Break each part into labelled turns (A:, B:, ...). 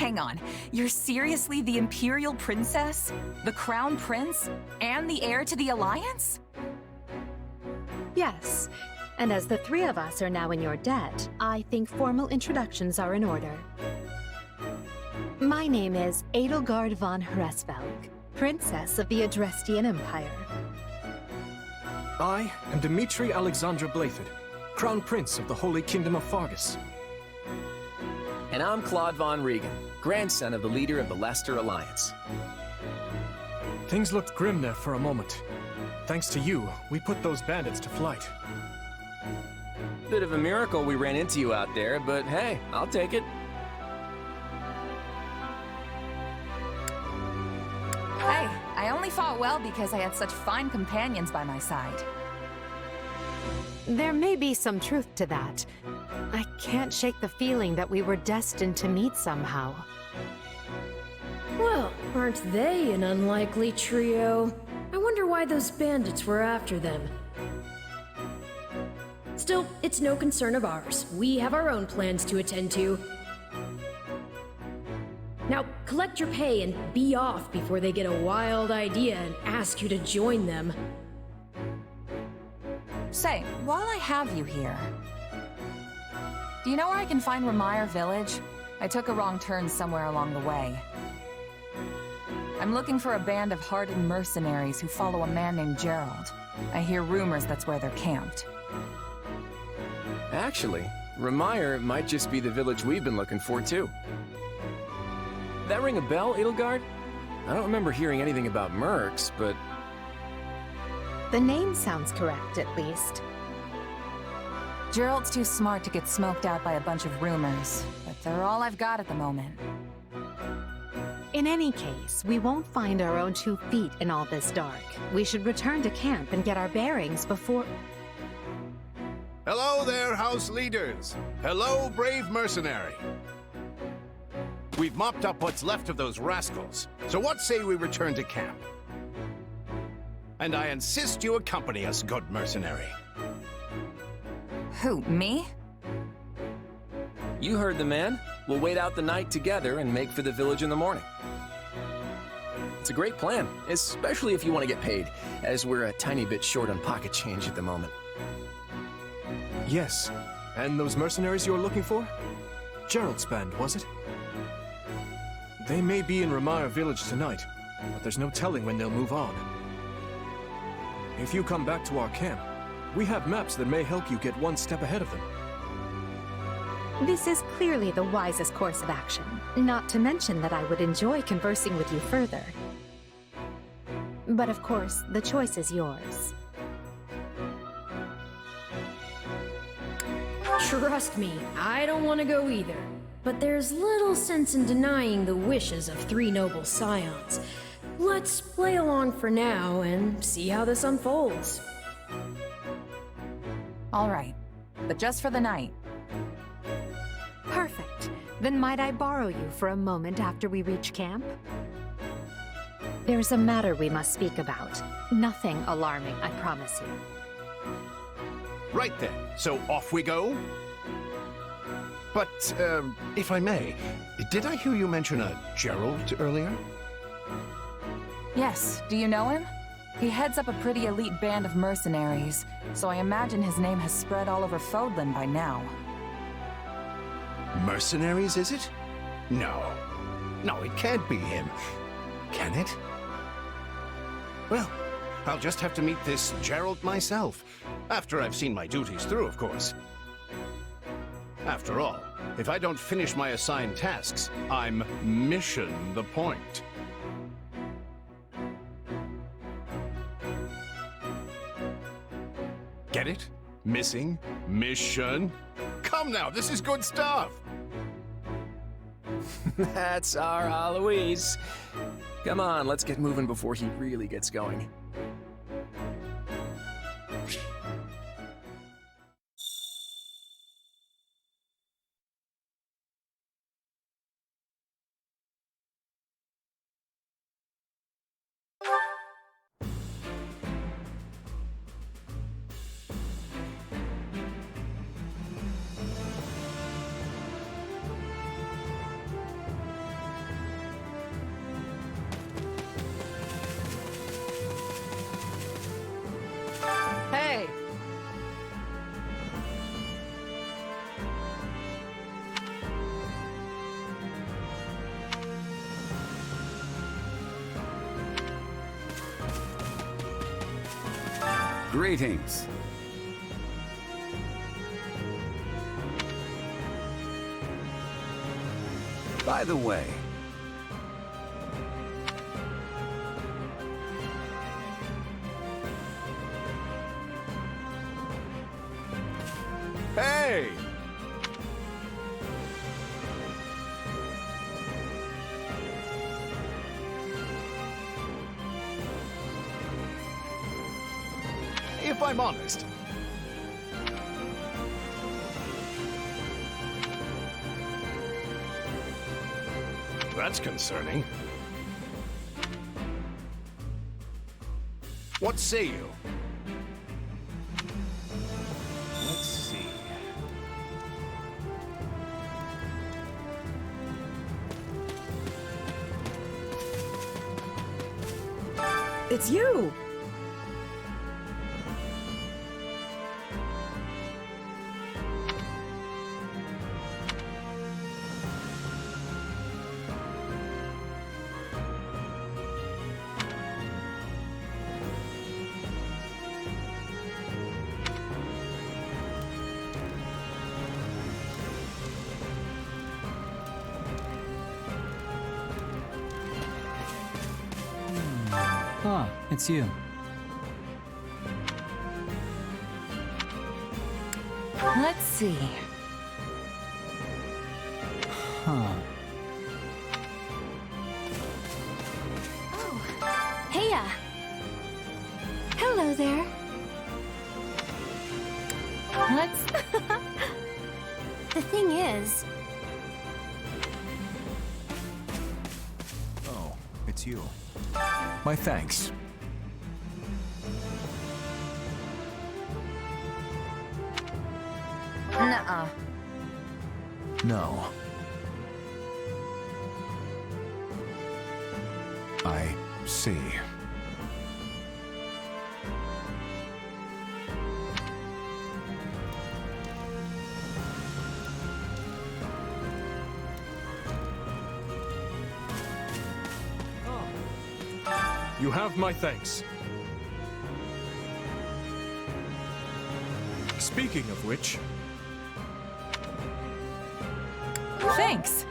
A: Hang on, you're seriously the Imperial Princess, the Crown Prince, and the heir to the Alliance?
B: Yes, and as the three of us are now in your debt, I think formal introductions are in order. My name is Edelgard von Hresvelg, Princess of the Adrestian Empire.
C: I am Dimitri Alexandra Blathid, Crown Prince of the Holy Kingdom of Fargus.
D: And I'm Claude von Regan, grandson of the leader of the Leicester Alliance.
C: Things looked grim there for a moment. Thanks to you, we put those bandits to flight.
D: Bit of a miracle we ran into you out there, but hey, I'll take it.
A: Hey, I only fought well because I had such fine companions by my side.
B: There may be some truth to that. I can't shake the feeling that we were destined to meet somehow.
E: Well, aren't they an unlikely trio? I wonder why those bandits were after them. Still, it's no concern of ours. We have our own plans to attend to. Now, collect your pay and be off before they get a wild idea and ask you to join them.
A: Say, while I have you here, do you know where I can find Ramire Village? I took a wrong turn somewhere along the way. I'm looking for a band of hardened mercenaries who follow a man named Gerald. I hear rumors that's where they're camped.
D: Actually, Ramire might just be the village we've been looking for, too. That ring a bell, Edelgard? I don't remember hearing anything about mercs, but...
B: The name sounds correct, at least.
A: Gerald's too smart to get smoked out by a bunch of rumors, but they're all I've got at the moment.
B: In any case, we won't find our own 2 feet in all this dark. We should return to camp and get our bearings before...
F: Hello there, house leaders. Hello, brave mercenary. We've mopped up what's left of those rascals, so what say we return to camp? And I insist you accompany us, good mercenary.
A: Who, me?
D: You heard the man. We'll wait out the night together and make for the village in the morning. It's a great plan, especially if you want to get paid, as we're a tiny bit short on pocket change at the moment.
C: Yes, and those mercenaries you were looking for? Gerald's band, was it? They may be in Ramire Village tonight, but there's no telling when they'll move on. If you come back to our camp, we have maps that may help you get one step ahead of them.
B: This is clearly the wisest course of action, not to mention that I would enjoy conversing with you further. But of course, the choice is yours.
E: Trust me, I don't want to go either. But there's little sense in denying the wishes of 3 noble scions. Let's play along for now and see how this unfolds.
A: All right, but just for the night.
B: Perfect. Then might I borrow you for a moment after we reach camp? There's a matter we must speak about. Nothing alarming, I promise you.
F: Right then, so off we go? But, if I may, did I hear you mention a Gerald earlier?
A: Yes, do you know him? He heads up a pretty elite band of mercenaries, so I imagine his name has spread all over Fodlan by now.
F: Mercenaries, is it? No. No, it can't be him. Can it? Well, I'll just have to meet this Gerald myself. After I've seen my duties through, of course. After all, if I don't finish my assigned tasks, I'm mission the point. Get it? Missing? Mission? Come now, this is good stuff!
D: That's our Alois. Come on, let's get moving before he really gets going.
G: Greetings. By the way,
F: Hey! If I'm honest, that's concerning. What say you? Let's see.
H: It's you!
I: Ah, it's you.
A: Let's see.
I: Huh.
J: Oh, heya! Hello there.
A: Let's...
J: The thing is,
K: Oh, it's you. My thanks.
A: Nuh-uh.
K: No. I see.
C: You have my thanks. Speaking of which,
A: Thanks.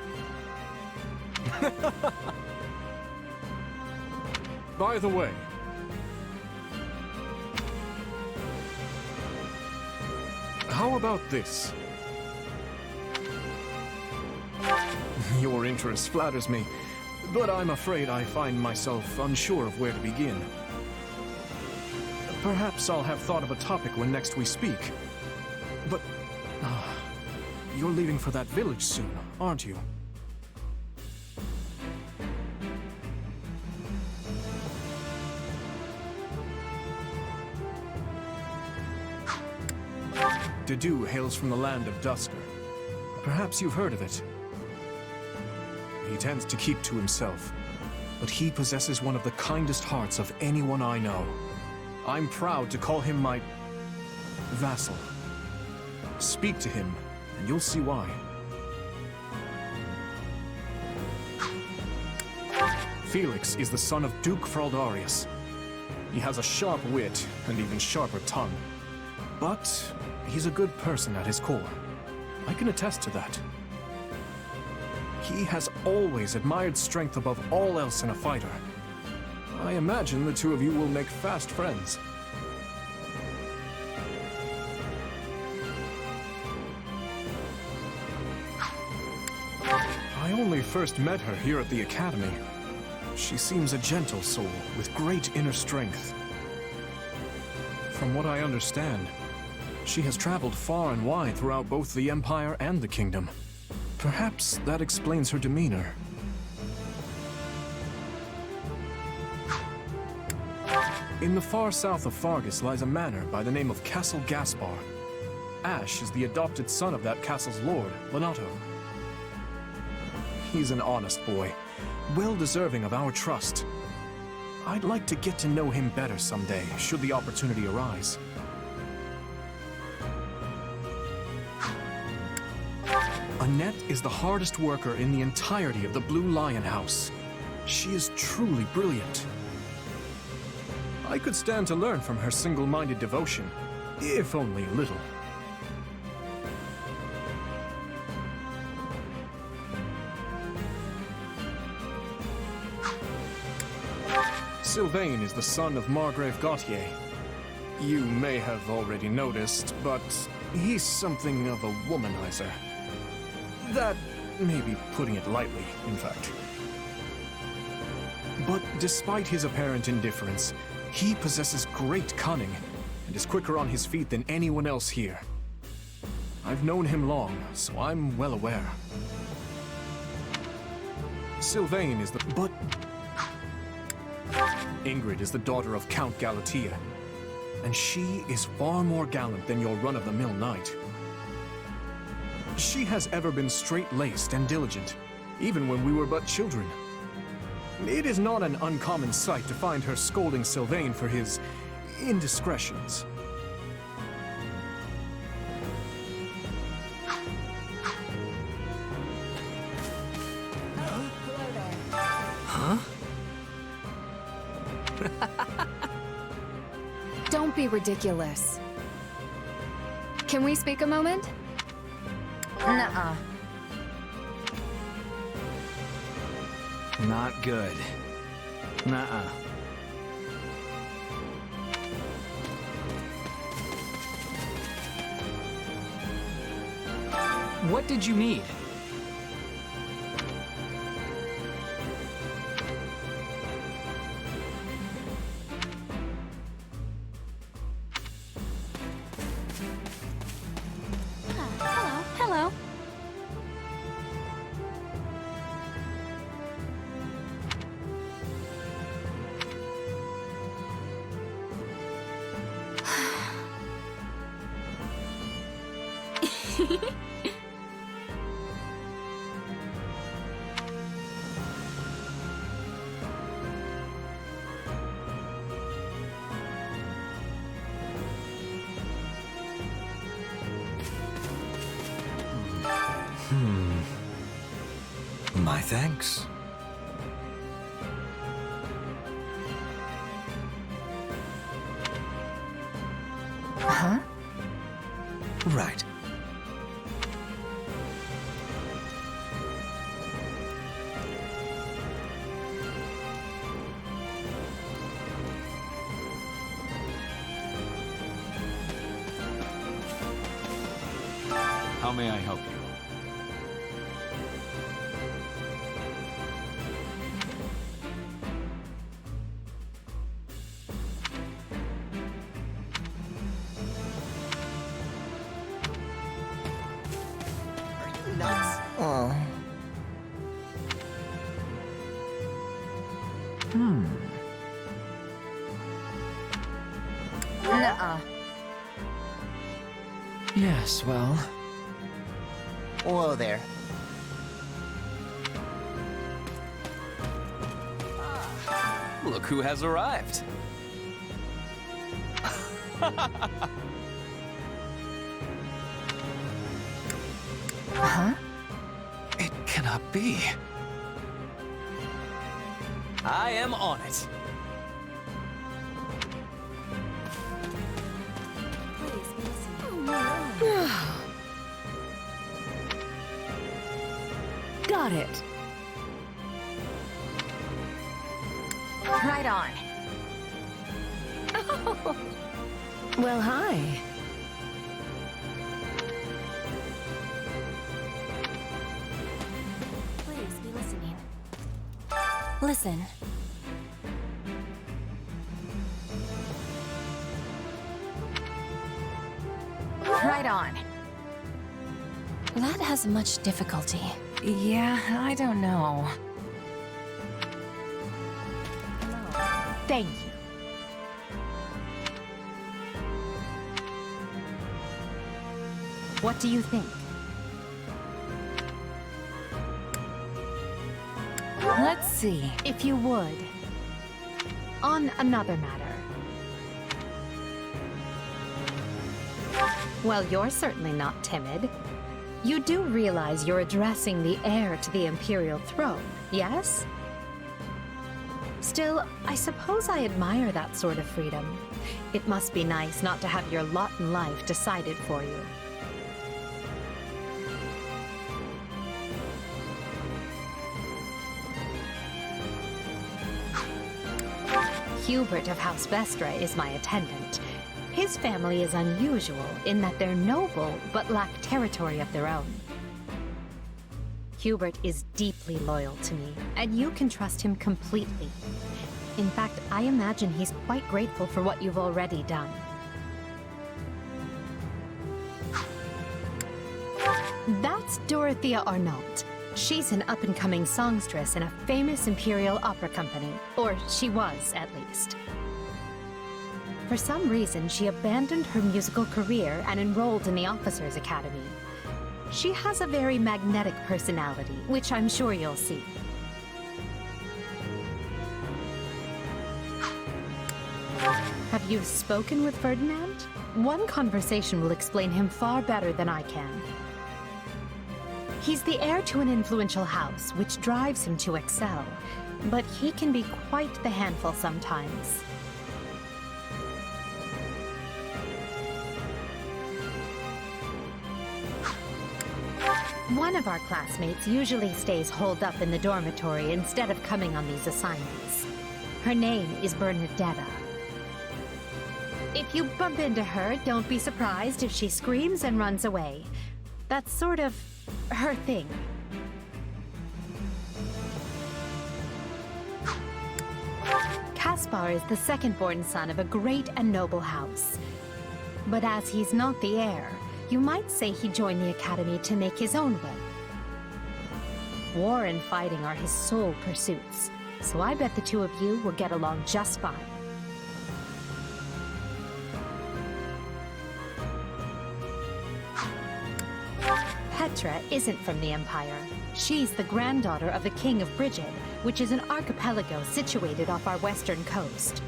C: by the way, how about this? Your interest flatters me, but I'm afraid I find myself unsure of where to begin. Perhaps I'll have thought of a topic when next we speak. But you're leaving for that village soon, aren't you? Dedu hails from the land of Dusker. Perhaps you've heard of it. He tends to keep to himself, but he possesses one of the kindest hearts of anyone I know. I'm proud to call him my vassal. Speak to him, and you'll see why. Felix is the son of Duke Fraldarius. He has a sharp wit and even sharper tongue. But he's a good person at his core. I can attest to that. He has always admired strength above all else in a fighter. I imagine the two of you will make fast friends. I only first met her here at the Academy. She seems a gentle soul with great inner strength. From what I understand, she has traveled far and wide throughout both the Empire and the Kingdom. Perhaps that explains her demeanor. In the far south of Fargus lies a manor by the name of Castle Gaspar. Ash is the adopted son of that castle's lord, Lonato. He's an honest boy, well deserving of our trust. I'd like to get to know him better someday, should the opportunity arise. Annette is the hardest worker in the entirety of the Blue Lion House. She is truly brilliant. I could stand to learn from her single-minded devotion, if only a little. Sylvain is the son of Margrave Gautier. You may have already noticed, but he's something of a womanizer. That may be putting it lightly, in fact. But despite his apparent indifference, he possesses great cunning and is quicker on his feet than anyone else here. I've known him long, so I'm well aware. Sylvain is the... but... Ingrid is the daughter of Count Galatea, and she is far more gallant than your run-of-the-mill knight. She has ever been straight-laced and diligent, even when we were but children. It is not an uncommon sight to find her scolding Sylvain for his indiscretions. Huh?
L: Don't be ridiculous. Can we speak a moment? Nuh-uh.
G: Not good. Nuh-uh.
I: What did you need?
J: Hello.
K: My thanks.
A: Huh?
K: Right.
G: How may I help you?
A: Nuts. Oh. Nuh-uh.
I: Yes, well...
M: Whoa there.
D: Look who has arrived.
A: Huh?
K: It cannot be.
D: I am on it.
H: Got it.
A: Right on.
H: Well, hi.
J: Please be listening. Listen.
A: Right on.
J: That has much difficulty.
A: Yeah, I don't know.
B: Thank you. What do you think?
A: Let's see.
B: If you would. On another matter. Well, you're certainly not timid. You do realize you're addressing the heir to the Imperial throne, yes? Still, I suppose I admire that sort of freedom. It must be nice not to have your lot in life decided for you. Hubert of House Vestra is my attendant. His family is unusual in that they're noble but lack territory of their own. Hubert is deeply loyal to me, and you can trust him completely. In fact, I imagine he's quite grateful for what you've already done. That's Dorothea Arnault. She's an up-and-coming songstress in a famous Imperial opera company, or she was, at least. For some reason, she abandoned her musical career and enrolled in the Officers' Academy. She has a very magnetic personality, which I'm sure you'll see. Have you spoken with Ferdinand? One conversation will explain him far better than I can. He's the heir to an influential house, which drives him to excel, but he can be quite the handful sometimes. One of our classmates usually stays holed up in the dormitory instead of coming on these assignments. Her name is Bernadetta. If you bump into her, don't be surprised if she screams and runs away. That's sort of her thing. Caspar is the second-born son of a great and noble house. But as he's not the heir, you might say he joined the Academy to make his own way. War and fighting are his sole pursuits, so I bet the two of you will get along just fine. Petra isn't from the Empire. She's the granddaughter of the King of Brigid, which is an archipelago situated off our western coast.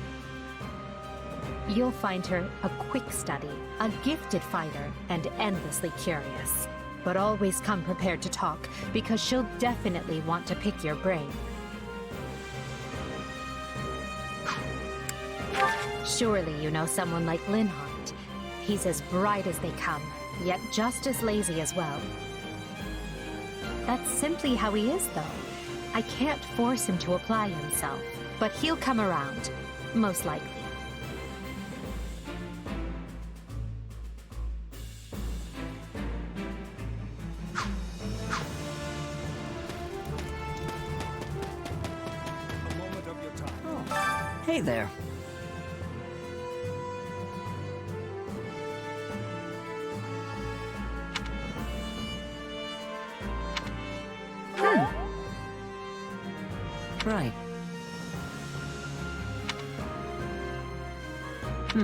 B: You'll find her a quick study, a gifted fighter, and endlessly curious. But always come prepared to talk, because she'll definitely want to pick your brain. Surely you know someone like Linhardt. He's as bright as they come, yet just as lazy as well. That's simply how he is, though. I can't force him to apply himself, but he'll come around, most likely.
I: Hey there. Right.
F: A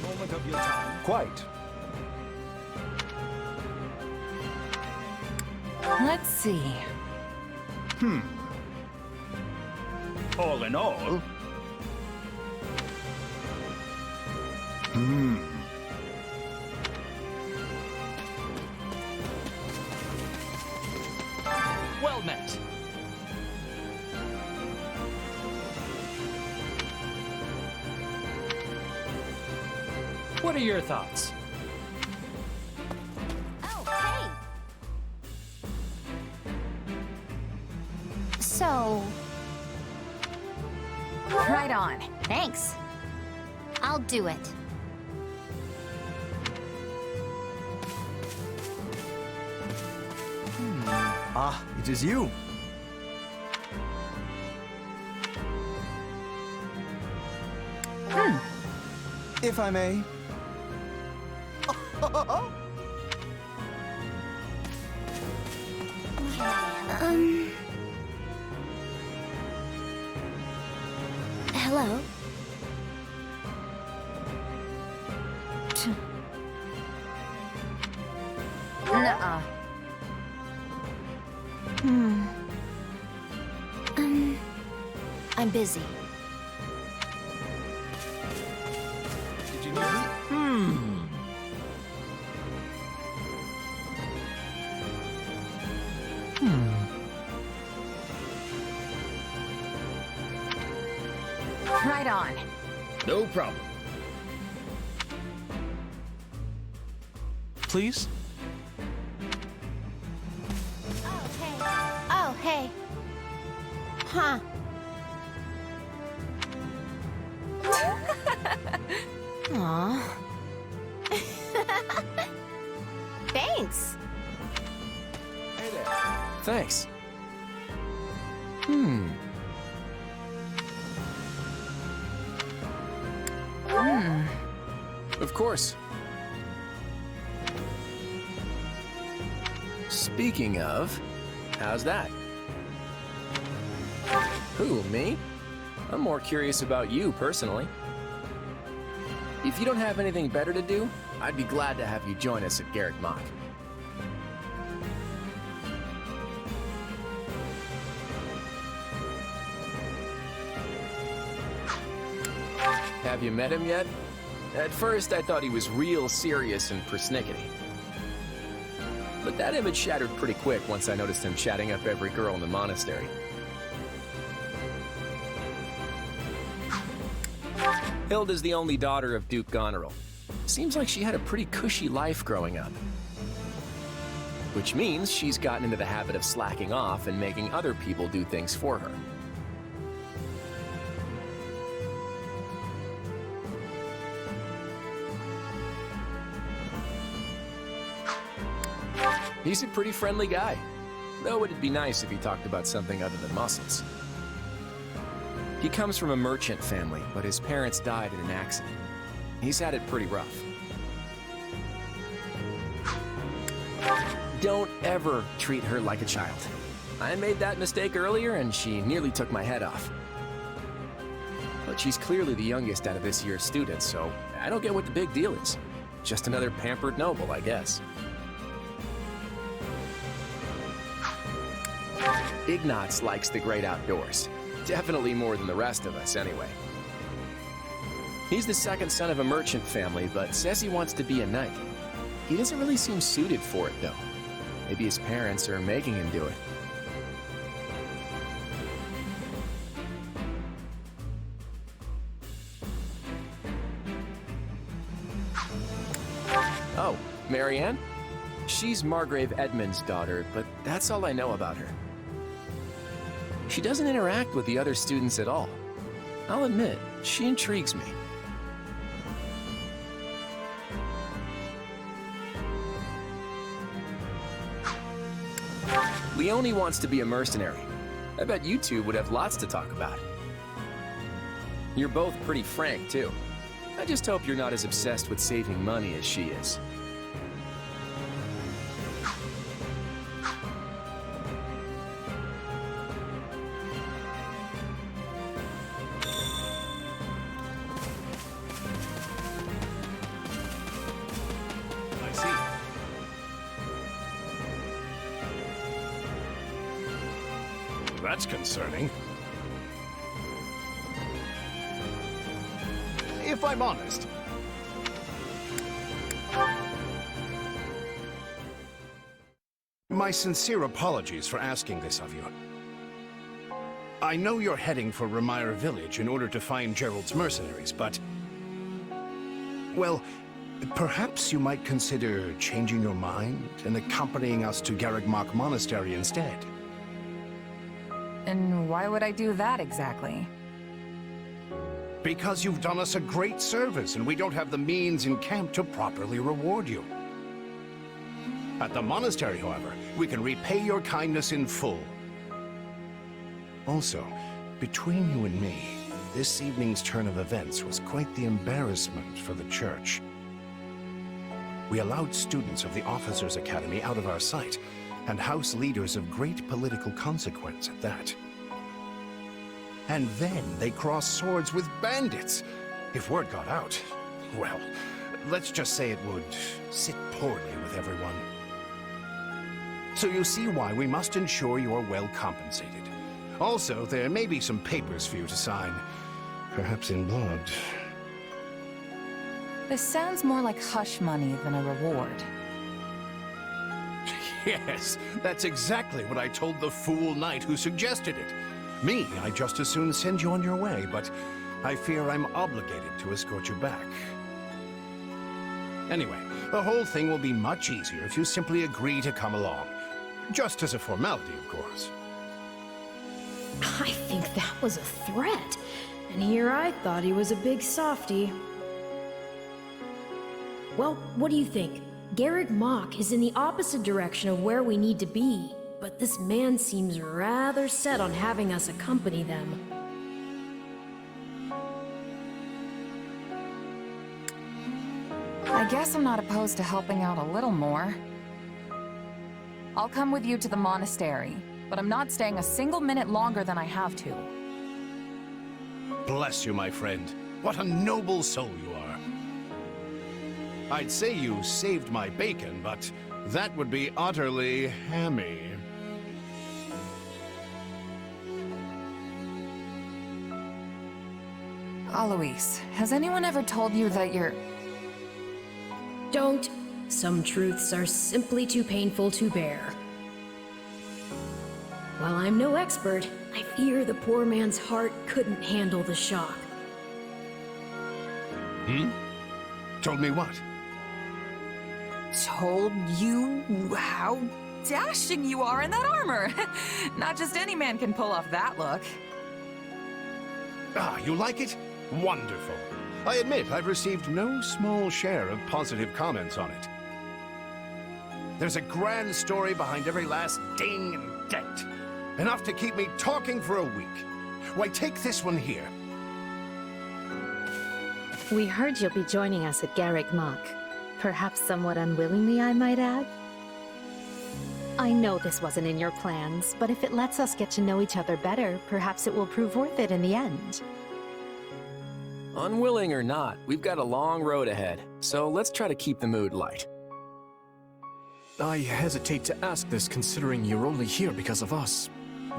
F: moment of your time.
C: Quite.
A: Let's see.
F: All in all...
I: Well met. What are your thoughts?
J: Oh, hey! So...
A: Right on.
J: Thanks. I'll do it.
K: Ah, it is you. If I may.
J: Hello?
A: Nuh-uh.
J: I'm busy.
F: Did you need me?
A: Right on.
G: No problem.
C: Please?
J: Oh, hey. Oh, hey. Huh. Aw. Thanks.
D: Hey there. Thanks. Of course. Speaking of, how's that? Who, me? I'm more curious about you, personally. If you don't have anything better to do, I'd be glad to have you join us at Garreg Mach. Have you met him yet? At first, I thought he was real serious and persnickety. But that image shattered pretty quick once I noticed him chatting up every girl in the monastery. Hilda's the only daughter of Duke Goneril. Seems like she had a pretty cushy life growing up. Which means she's gotten into the habit of slacking off and making other people do things for her. He's a pretty friendly guy, though it'd be nice if he talked about something other than muscles. He comes from a merchant family, but his parents died in an accident. He's had it pretty rough. Don't ever treat her like a child. I made that mistake earlier and she nearly took my head off. But she's clearly the youngest out of this year's students, so I don't get what the big deal is. Just another pampered noble, I guess. Ignatz likes the great outdoors. Definitely more than the rest of us, anyway. He's the second son of a merchant family, but says he wants to be a knight. He doesn't really seem suited for it, though. Maybe his parents are making him do it. Oh, Marianne? She's Margrave Edmund's daughter, but that's all I know about her. She doesn't interact with the other students at all. I'll admit, she intrigues me. Leone wants to be a mercenary. I bet you two would have lots to talk about. You're both pretty frank, too. I just hope you're not as obsessed with saving money as she is.
F: That's concerning. If I'm honest. My sincere apologies for asking this of you. I know you're heading for Remire Village in order to find Gerald's mercenaries, but... well, perhaps you might consider changing your mind and accompanying us to Garreg Mach Monastery instead.
A: And why would I do that exactly?
F: Because you've done us a great service, and we don't have the means in camp to properly reward you. At the monastery, however, we can repay your kindness in full. Also, between you and me, this evening's turn of events was quite the embarrassment for the church. We allowed students of the Officers' Academy out of our sight, and house leaders of great political consequence at that. And then they crossed swords with bandits. If word got out, well, let's just say it would sit poorly with everyone. So you see why we must ensure you are well compensated. Also, there may be some papers for you to sign, perhaps in blood.
A: This sounds more like hush money than a reward.
F: Yes, that's exactly what I told the fool knight who suggested it. Me, I'd just as soon send you on your way, but I fear I'm obligated to escort you back. Anyway, the whole thing will be much easier if you simply agree to come along. Just as a formality, of course.
E: I think that was a threat. And here I thought he was a big softy. Well, what do you think? Garrick Mach is in the opposite direction of where we need to be, but this man seems rather set on having us accompany them.
A: I guess I'm not opposed to helping out a little more. I'll come with you to the monastery, but I'm not staying a single minute longer than I have to.
F: Bless you, my friend. What a noble soul you are. I'd say you saved my bacon, but that would be utterly hammy.
A: Alois, has anyone ever told you that you're...
E: Don't. Some truths are simply too painful to bear. While I'm no expert, I fear the poor man's heart couldn't handle the shock.
F: Told me what?
A: Told you how dashing you are in that armor. Not just any man can pull off that look.
F: Ah, you like it? Wonderful. I admit I've received no small share of positive comments on it. There's a grand story behind every last ding and dent. Enough to keep me talking for a week. Why, take this one here.
B: We heard you'll be joining us at Garrick Mach. Perhaps somewhat unwillingly, I might add. I know this wasn't in your plans, but if it lets us get to know each other better, perhaps it will prove worth it in the end.
D: Unwilling or not, we've got a long road ahead, so let's try to keep the mood light.
C: I hesitate to ask this considering you're only here because of us,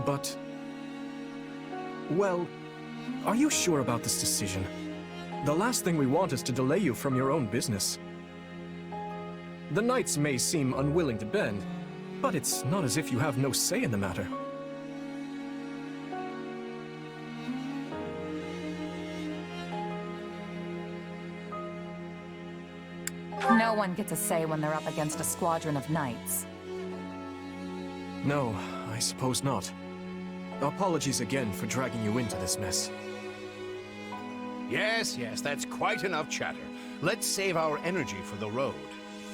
C: but... Well, are you sure about this decision? The last thing we want is to delay you from your own business. The knights may seem unwilling to bend, but it's not as if you have no say in the matter.
A: No one gets a say when they're up against a squadron of knights.
C: No, I suppose not. Apologies again for dragging you into this mess.
F: Yes, that's quite enough chatter. Let's save our energy for the road.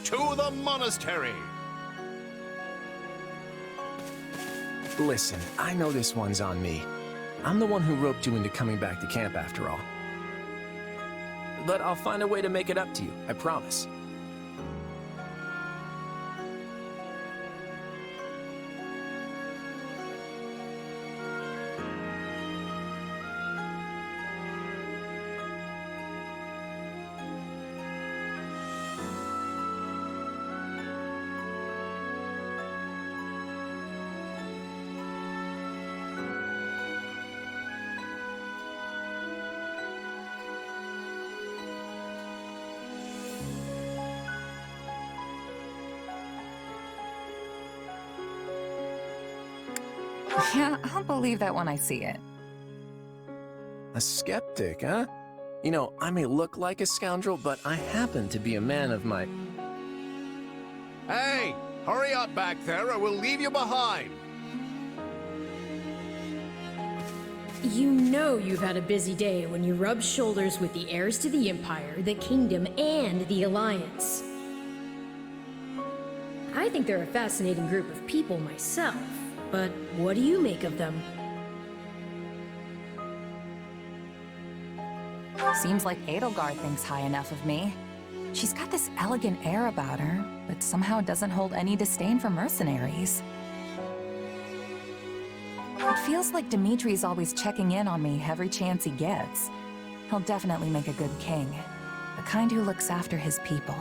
F: To the monastery!
D: Listen, I know this one's on me. I'm the one who roped you into coming back to camp after all. But I'll find a way to make it up to you, I promise.
A: Yeah, I'll believe that when I see it.
D: A skeptic, huh? You know, I may look like a scoundrel, but I happen to be a man of my...
F: Hey! Hurry up back there or we'll leave you behind!
E: You know you've had a busy day when you rub shoulders with the heirs to the Empire, the Kingdom, and the Alliance. I think they're a fascinating group of people myself, but what do you make of them?
A: Seems like Edelgard thinks high enough of me. She's got this elegant air about her, but somehow doesn't hold any disdain for mercenaries. It feels like Dimitri's always checking in on me every chance he gets. He'll definitely make a good king. The kind who looks after his people.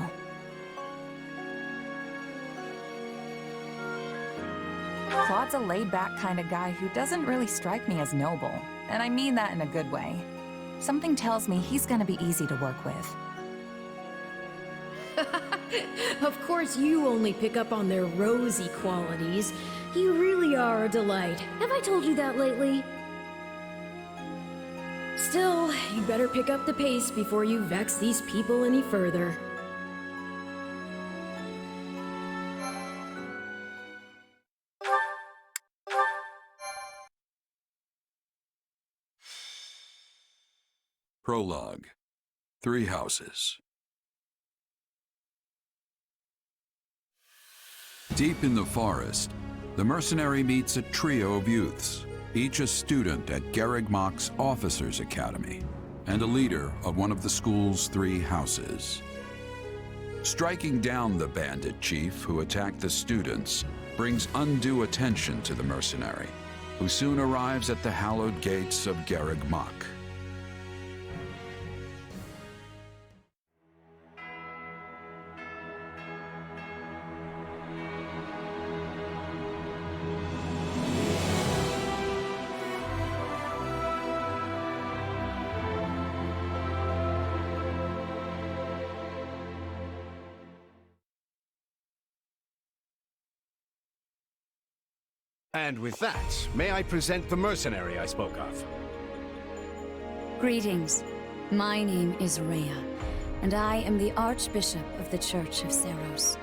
A: Claude's a laid-back kind of guy who doesn't really strike me as noble, and I mean that in a good way. Something tells me he's gonna be easy to work with.
E: Of course you only pick up on their rosy qualities. You really are a delight. Have I told you that lately? Still, you better pick up the pace before you vex these people any further.
M: Prologue. 3 Houses. Deep in the forest, the mercenary meets a trio of youths, each a student at Garreg Mach's Officers' Academy, and a leader of one of the school's 3 houses. Striking down the bandit chief who attacked the students brings undue attention to the mercenary, who soon arrives at the hallowed gates of Garreg Mach.
F: And with that, may I present the mercenary I spoke of?
N: Greetings. My name is Rhea, and I am the Archbishop of the Church of Seiros.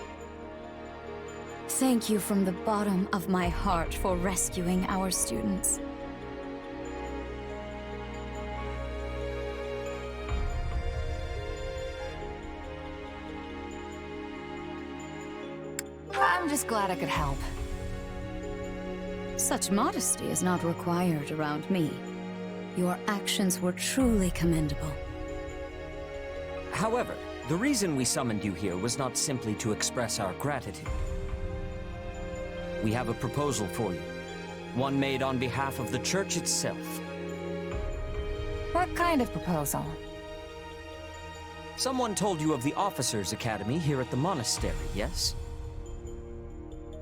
N: Thank you from the bottom of my heart for rescuing our students.
A: I'm just glad I could help.
N: Such modesty is not required around me. Your actions were truly commendable.
I: However, the reason we summoned you here was not simply to express our gratitude. We have a proposal for you, one made on behalf of the church itself.
A: What kind of proposal?
I: Someone told you of the Officers' Academy here at the monastery, yes?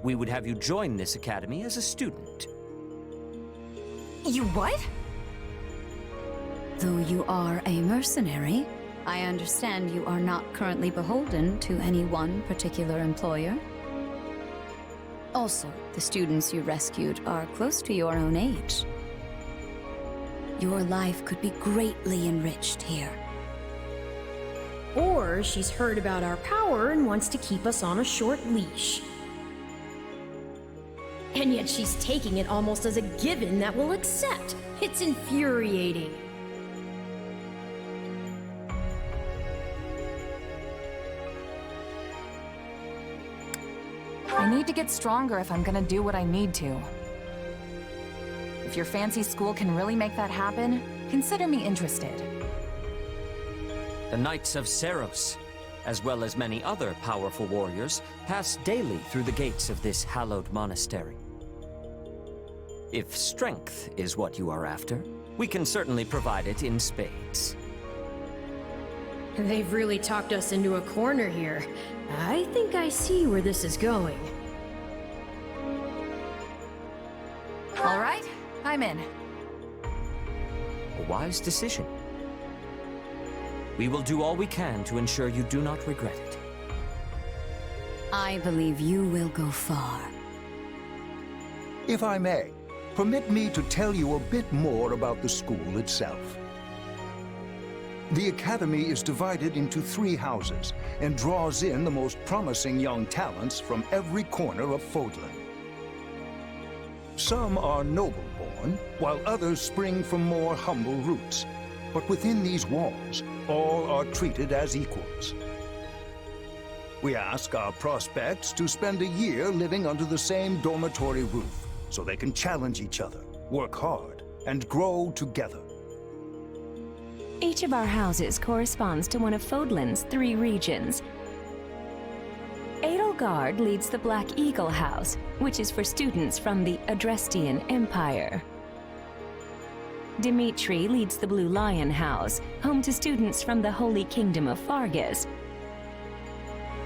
I: We would have you join this academy as a student.
A: You what?
N: Though you are a mercenary, I understand you are not currently beholden to any one particular employer. Also, the students you rescued are close to your own age. Your life could be greatly enriched here.
E: Or she's heard about our power and wants to keep us on a short leash. And yet she's taking it almost as a given that we'll accept. It's infuriating.
A: I need to get stronger if I'm gonna do what I need to. If your fancy school can really make that happen, consider me interested.
I: The Knights of Seiros, as well as many other powerful warriors, pass daily through the gates of this hallowed monastery. If strength is what you are after, we can certainly provide it in spades.
E: They've really talked us into a corner here. I think I see where this is going.
A: All right, I'm in.
I: A wise decision. We will do all we can to ensure you do not regret it.
N: I believe you will go far.
O: If I may, permit me to tell you a bit more about the school itself. The Academy is divided into 3 houses and draws in the most promising young talents from every corner of Fodlan. Some are noble-born, while others spring from more humble roots. But within these walls, all are treated as equals. We ask our prospects to spend a year living under the same dormitory roof, so they can challenge each other, work hard, and grow together.
H: Each of our houses corresponds to one of Fodlan's 3 regions. Edelgard leads the Black Eagle House, which is for students from the Adrestian Empire. Dimitri leads the Blue Lion House, home to students from the Holy Kingdom of Fargus.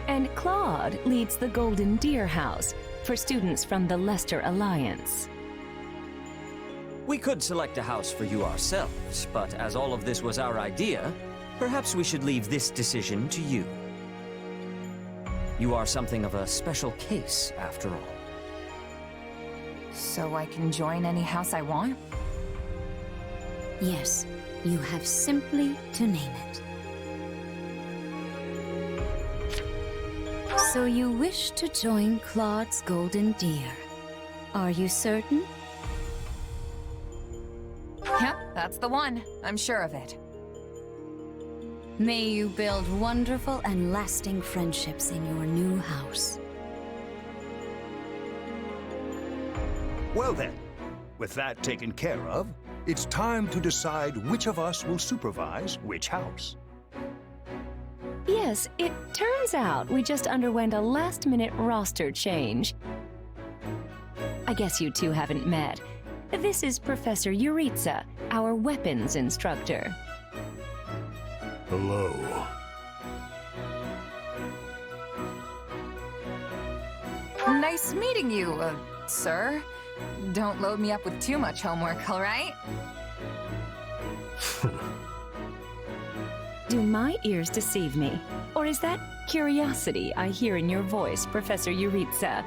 H: And Claude leads the Golden Deer House, for students from the Leicester Alliance.
I: We could select a house for you ourselves, but as all of this was our idea, perhaps we should leave this decision to you. You are something of a special case, after all.
A: So I can join any house I want?
N: Yes, you have simply to name it. So you wish to join Claude's Golden Deer. Are you certain?
A: Yep, that's the one. I'm sure of it.
N: May you build wonderful and lasting friendships in your new house.
O: Well then, with that taken care of, it's time to decide which of us will supervise which house.
H: Yes, it turns out we just underwent a last-minute roster change. I guess you two haven't met. This is Professor Yuritsa, our weapons instructor.
P: Hello.
A: Nice meeting you, sir. Don't load me up with too much homework, all right?
H: Do my ears deceive me? Or is that curiosity I hear in your voice, Professor Yuritsa?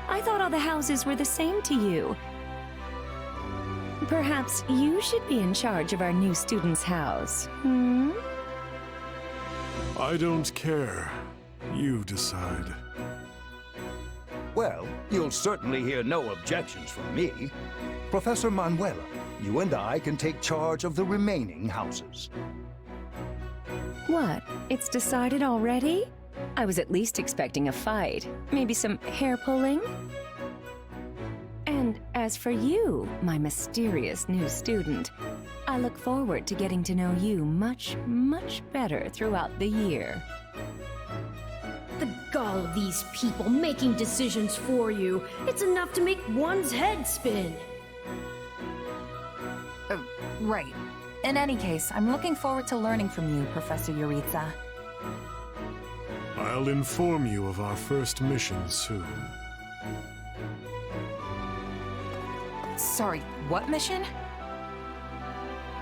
H: I thought all the houses were the same to you. Perhaps you should be in charge of our new student's house, hmm?
P: I don't care. You decide.
O: Well, you'll certainly hear no objections from me. Professor Manuela, you and I can take charge of the remaining houses.
H: What? It's decided already? I was at least expecting a fight. Maybe some hair pulling? And as for you, my mysterious new student, I look forward to getting to know you much, much better throughout the year.
E: The gall of these people making decisions for you. It's enough to make one's head spin.
A: Right. In any case, I'm looking forward to learning from you, Professor Yuritsa.
P: I'll inform you of our first mission soon.
A: Sorry, what mission?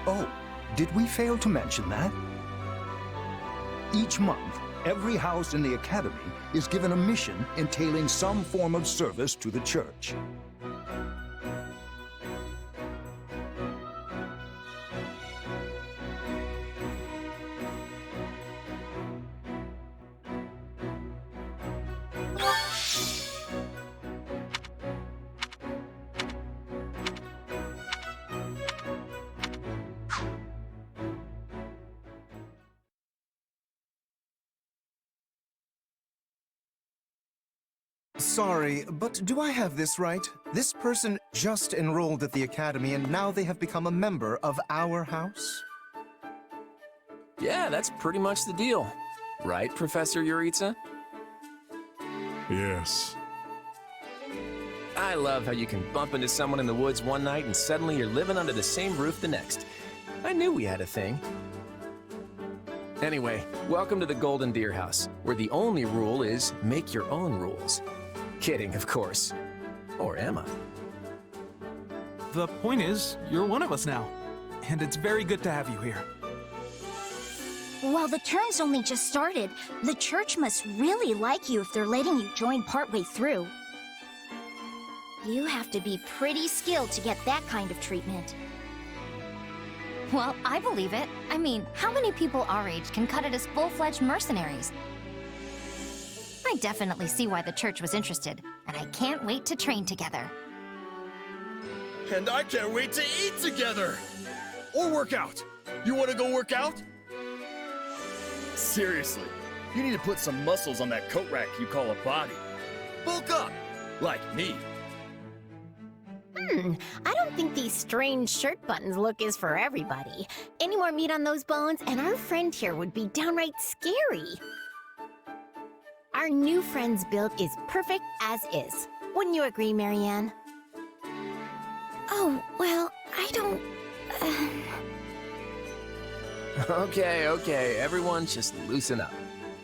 O: Oh, did we fail to mention that? Each month, every house in the Academy is given a mission entailing some form of service to the Church.
K: Sorry, but do I have this right? This person just enrolled at the Academy and now they have become a member of our house?
D: Yeah, that's pretty much the deal. Right, Professor Yuritsa?
P: Yes.
D: I love how you can bump into someone in the woods one night and suddenly you're living under the same roof the next. I knew we had a thing. Anyway, welcome to the Golden Deer House, where the only rule is make your own rules. Kidding, of course. Or am I?
Q: The point is, you're one of us now. And it's very good to have you here.
J: Well, the term's only just started. The Church must really like you if they're letting you join partway through. You have to be pretty skilled to get that kind of treatment.
R: Well, I believe it. I mean, how many people our age can cut it as full-fledged mercenaries? I definitely see why the Church was interested, and I can't wait to train together.
S: And I can't wait to eat together! Or work out! You want to go work out? Seriously, you need to put some muscles on that coat rack you call a body. Bulk up! Like me.
J: I don't think these strange shirt buttons look is for everybody. Any more meat on those bones, and our friend here would be downright scary. Our new friend's build is perfect as is. Wouldn't you agree, Marianne? Oh, well, I don't...
D: Okay, everyone just loosen up.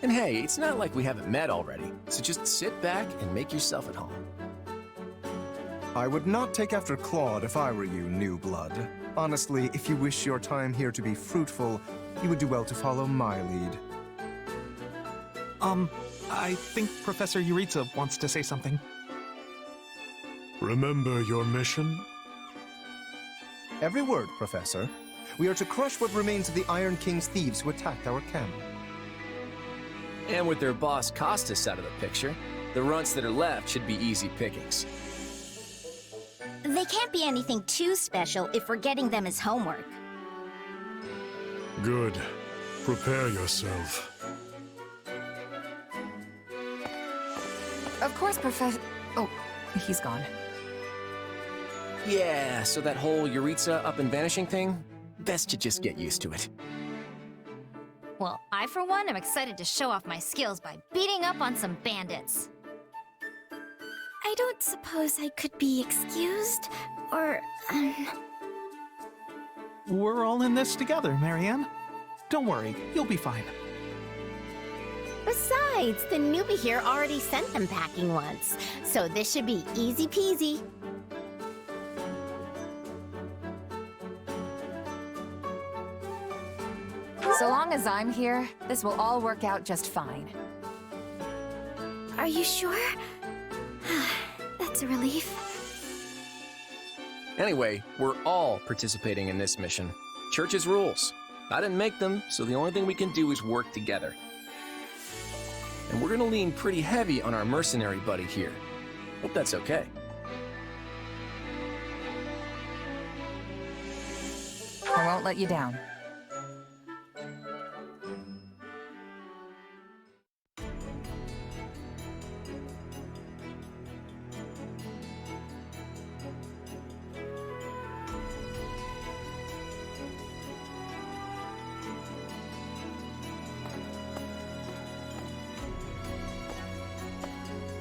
D: And hey, it's not like we haven't met already, so just sit back and make yourself at home.
K: I would not take after Claude if I were you, new blood. Honestly, if you wish your time here to be fruitful, you would do well to follow my lead.
Q: I think Professor Yuritsa wants to say something.
P: Remember your mission?
K: Every word, Professor. We are to crush what remains of the Iron King's thieves who attacked our camp.
D: And with their boss Costas out of the picture, the runts that are left should be easy pickings.
J: They can't be anything too special if we're getting them as homework.
P: Good. Prepare yourself.
A: Of course, Professor... Oh, he's gone.
D: Yeah, so that whole Yuritsa up and vanishing thing? Best to just get used to it.
R: Well, I for one am excited to show off my skills by beating up on some bandits.
J: I don't suppose I could be excused, or,
Q: We're all in this together, Marianne. Don't worry, you'll be fine.
J: Besides, the newbie here already sent them packing once, so this should be easy peasy.
A: So long as I'm here, this will all work out just fine.
J: Are you sure? That's a relief.
D: Anyway, we're all participating in this mission. Church's rules. I didn't make them, so the only thing we can do is work together. And we're gonna lean pretty heavy on our mercenary buddy here. Hope that's okay.
A: I won't let you down.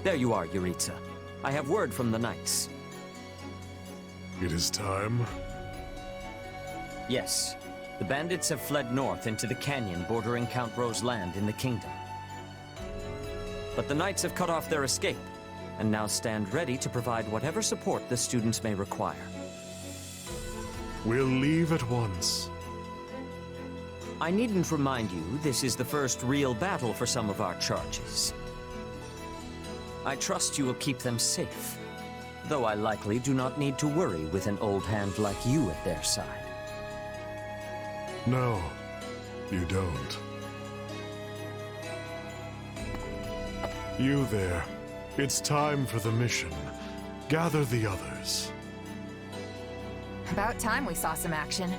I: There you are, Yuritsa. I have word from the knights.
P: It is time.
I: Yes. The bandits have fled north into the canyon bordering Count Ro's land in the kingdom. But the knights have cut off their escape, and now stand ready to provide whatever support the students may require.
P: We'll leave at once.
I: I needn't remind you, this is the first real battle for some of our charges. I trust you will keep them safe, though I likely do not need to worry with an old hand like you at their side.
P: No, you don't. You there. It's time for the mission. Gather the others.
A: About time we saw some action.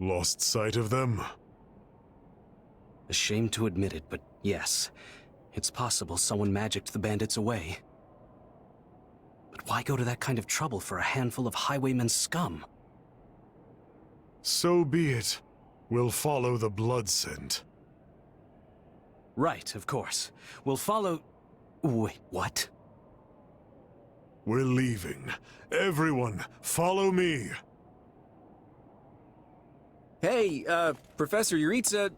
P: Lost sight of them?
T: Ashamed to admit it, but yes. It's possible someone magicked the bandits away. But why go to that kind of trouble for a handful of highwaymen scum?
P: So be it. We'll follow the blood scent.
T: Right, of course. We'll follow... Wait, what?
P: We're leaving. Everyone, follow me.
D: Hey, Professor Yuritsa,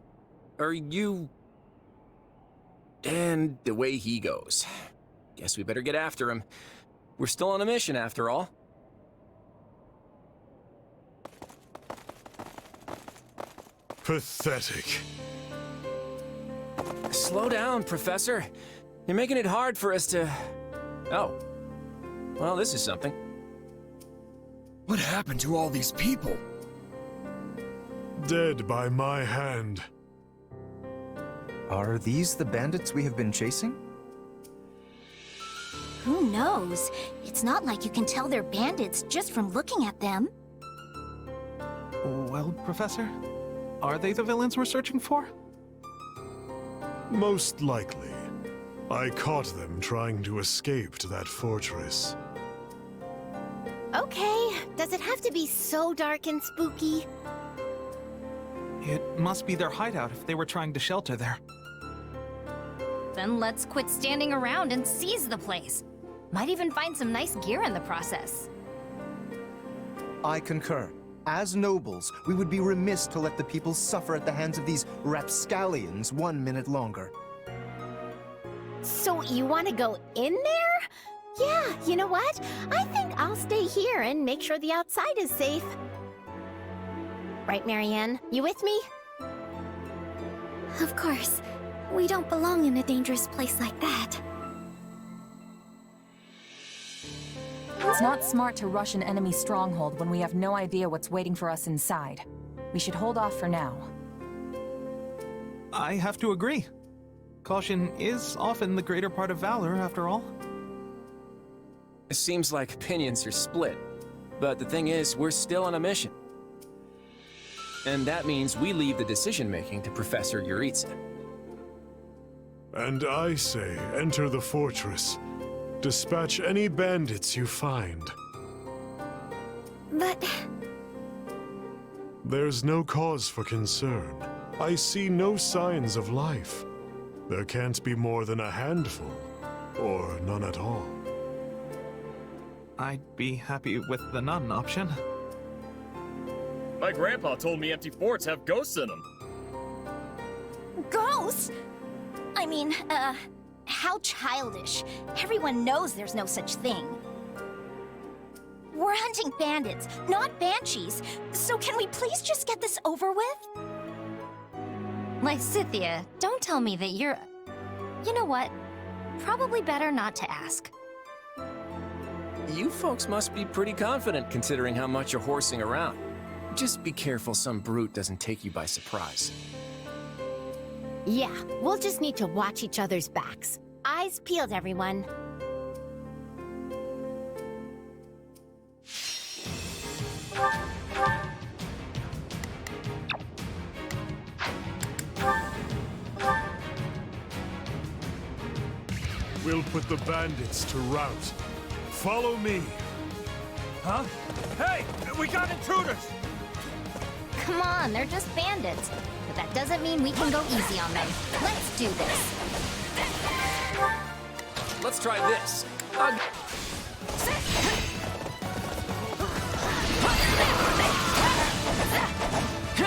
D: are you... And the way he goes. Guess we better get after him. We're still on a mission, after all.
P: Pathetic.
D: Slow down, Professor. You're making it hard for us to... Oh. Well, this is something.
S: What happened to all these people?
P: Dead by my hand.
K: Are these the bandits we have been chasing?
J: Who knows? It's not like you can tell they're bandits just from looking at them.
Q: Well, Professor, are they the villains we're searching for?
P: Most likely. I caught them trying to escape to that fortress.
J: Okay, does it have to be so dark and spooky?
Q: It must be their hideout if they were trying to shelter there.
R: Then let's quit standing around and seize the place. Might even find some nice gear in the process.
K: I concur. As nobles, we would be remiss to let the people suffer at the hands of these rapscallions 1 minute longer.
J: So you want to go in there? Yeah, you know what? I think I'll stay here and make sure the outside is safe. Right, Marianne? You with me? Of course. We don't belong in a dangerous place like that.
A: It's not smart to rush an enemy stronghold when we have no idea what's waiting for us inside. We should hold off for now.
Q: I have to agree. Caution is often the greater part of valor, after all.
D: It seems like opinions are split. But the thing is, we're still on a mission. And that means we leave the decision-making to Professor Yuritsa.
P: And I say, enter the fortress. Dispatch any bandits you find.
J: But...
P: There's no cause for concern. I see no signs of life. There can't be more than a handful, or none at all.
Q: I'd be happy with the none option.
U: My grandpa told me empty forts have ghosts in them.
R: Ghosts? I mean, how childish. Everyone knows there's no such thing. We're hunting bandits, not banshees. So can we please just get this over with? Lysithea, don't tell me that you're... You know what? Probably better not to ask.
D: You folks must be pretty confident considering how much you're horsing around. Just be careful some brute doesn't take you by surprise.
J: Yeah, we'll just need to watch each other's backs. Eyes peeled, everyone.
P: We'll put the bandits to rout. Follow me.
U: Huh? Hey! We got intruders!
R: Come on, they're just bandits. But that doesn't mean we can go easy on them. Let's do this.
D: Let's try this.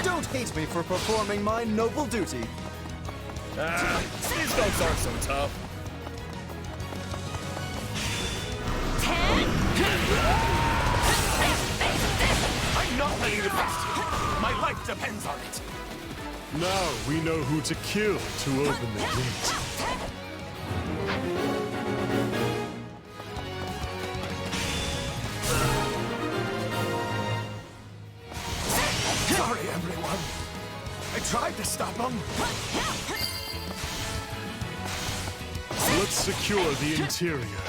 V: Don't hate me for performing my noble duty.
U: These folks aren't so tough.
S: I'm not letting you pass. My life depends on it.
P: Now we know who to kill to open the gate.
S: Sorry, everyone. I tried to stop them.
P: Let's secure the interior.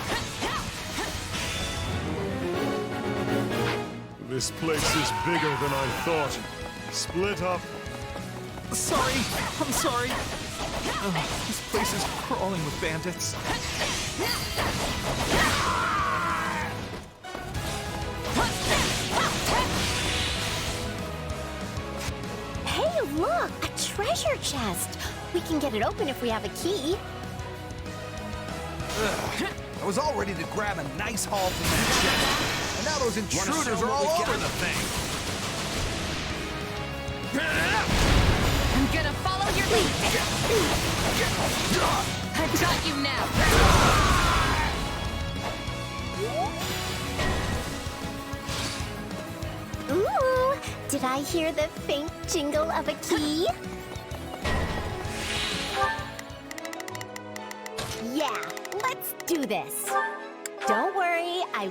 P: This place is bigger than I thought. Split up.
Q: Sorry, I'm sorry. This place is crawling with bandits.
J: Hey, look! A treasure chest! We can get it open if we have a key.
S: I was all ready to grab a nice haul from that chest. And now those intruders are all over the thing.
A: I'm gonna follow your lead. I've got you now.
J: Ooh! Did I hear the faint jingle of a key? Yeah, let's do this. Don't worry, I...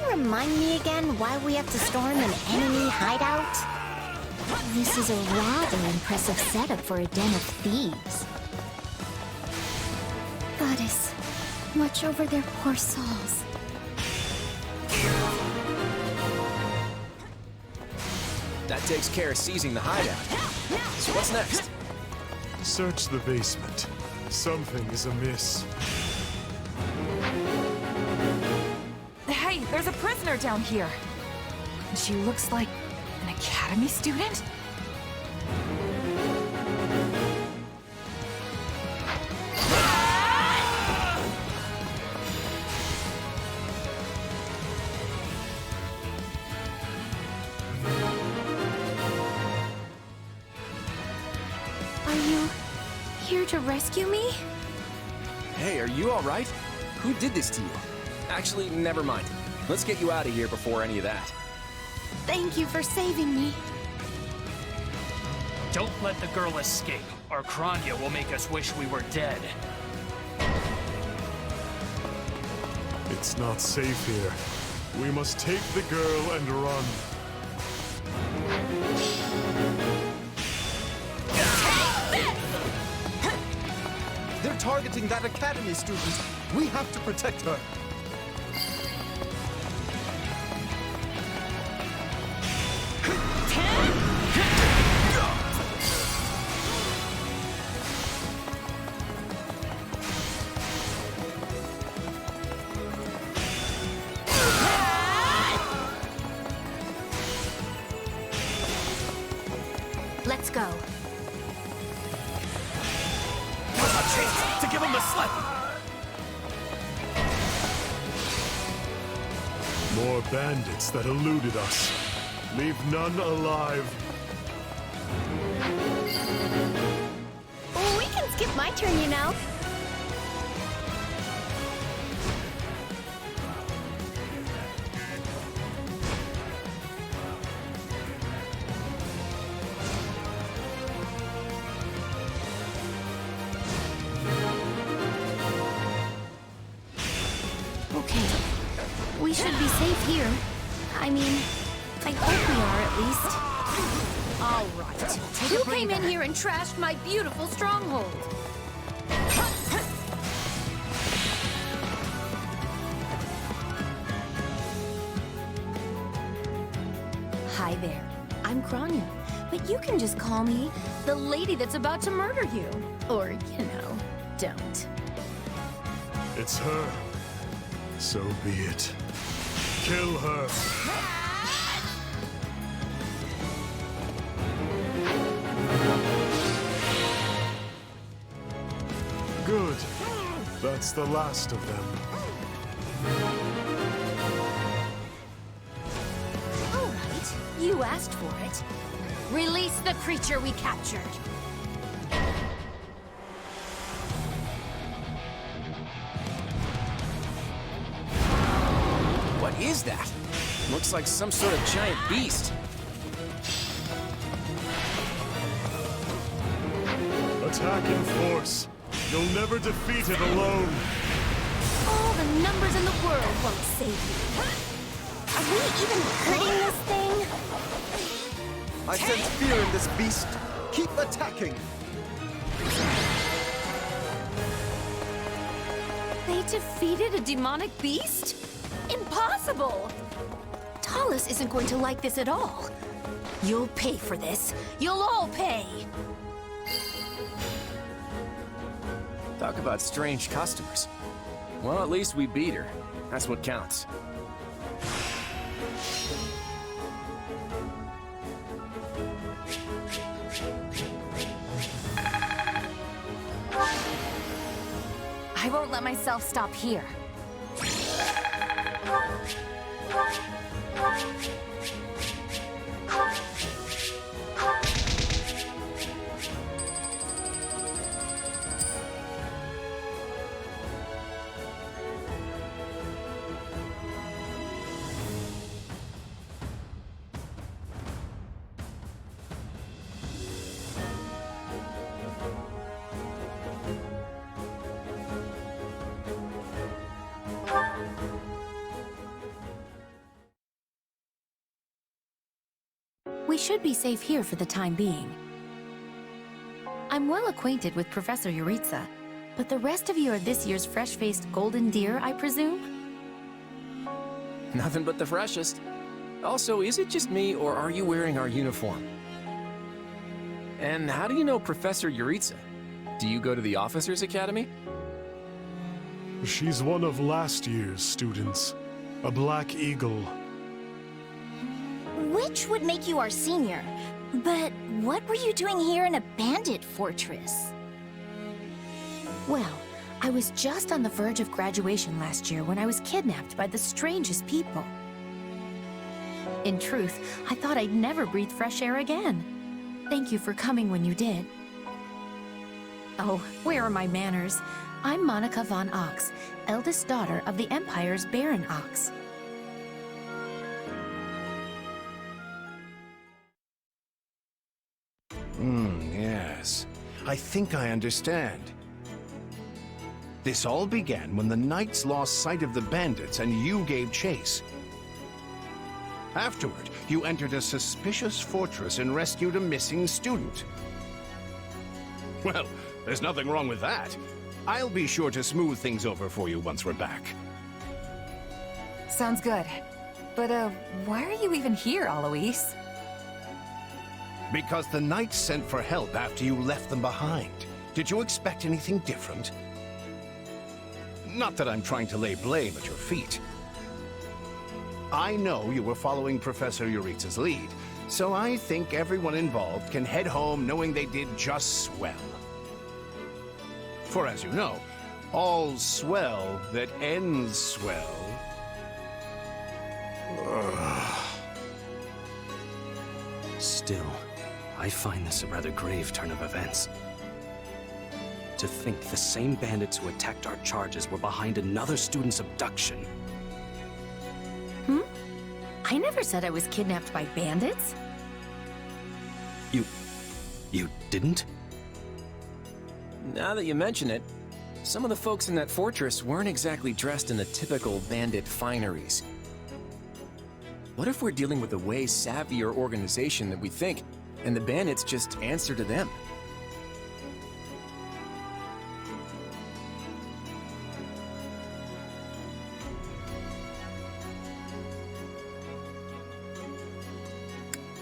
J: Remind me again why we have to storm an enemy hideout? This is a rather impressive setup for a den of thieves. Goddess, watch over their poor souls.
D: That takes care of seizing the hideout. So what's next?
P: Search the basement. Something is amiss.
A: Hey, there's a prisoner down here. And she looks like an academy student?
J: to rescue me?
D: Hey, are you all right? Who did this to you? Actually, never mind. Let's get you out of here before any of that.
J: Thank you for saving me.
G: Don't let the girl escape, or Kranya will make us wish we were dead.
P: It's not safe here. We must take the girl and run.
V: They're targeting that academy student. We have to protect her.
J: Let's go.
G: A chance to give him the slip!
P: More bandits that eluded us. Leave none alive.
J: We can skip my turn, you know. Okay. We should be safe here. I mean, I hope we are at least.
E: All right. Who came in here and trashed my beautiful stronghold? Hi there. I'm Kranya, but you can just call me the lady that's about to murder you. Or, you know, don't.
P: It's her. So be it. Kill her. Good. That's the last of them.
E: All right. You asked for it. Release the creature we captured.
D: What is that? Looks like some sort of giant beast.
P: Attack in force. You'll never defeat it alone.
E: All the numbers in the world won't save you.
J: Are we even hurting this thing?
V: I sense fear in this beast. Keep attacking.
E: They defeated a demonic beast? Impossible! Talus isn't going to like this at all. You'll pay for this. You'll all pay!
D: Talk about strange customers. Well, at least we beat her. That's what counts.
A: I won't let myself stop here.
E: We should be safe here for the time being. I'm well acquainted with Professor Yuritsa, but the rest of you are this year's fresh-faced golden deer, I presume?
D: Nothing but the freshest. Also, is it just me, or are you wearing our uniform? And how do you know Professor Yuritsa? Do you go to the Officers Academy?
P: She's one of last year's students. A Black Eagle.
J: Which would make you our senior. But what were you doing here in a bandit fortress?
E: Well, I was just on the verge of graduation last year when I was kidnapped by the strangest people. In truth, I thought I'd never breathe fresh air again. Thank you for coming when you did.
B: Oh, where are my manners? I'm Monica von Ox, eldest daughter of the Empire's Baron Ox.
F: Yes. I think I understand. This all began when the Knights lost sight of the bandits and you gave chase. Afterward, you entered a suspicious fortress and rescued a missing student. Well, there's nothing wrong with that. I'll be sure to smooth things over for you once we're back.
A: Sounds good. But, why are you even here, Alois?
F: Because the Knights sent for help after you left them behind. Did you expect anything different? Not that I'm trying to lay blame at your feet. I know you were following Professor Euritza's lead, so I think everyone involved can head home knowing they did just swell. For as you know, all's swell that ends swell.
T: Still, I find this a rather grave turn of events. To think the same bandits who attacked our charges were behind another student's abduction.
B: I never said I was kidnapped by bandits.
T: You didn't?
D: Now that you mention it, some of the folks in that fortress weren't exactly dressed in the typical bandit fineries. What if we're dealing with a way savvier organization than we think, and the bandits just answer to them?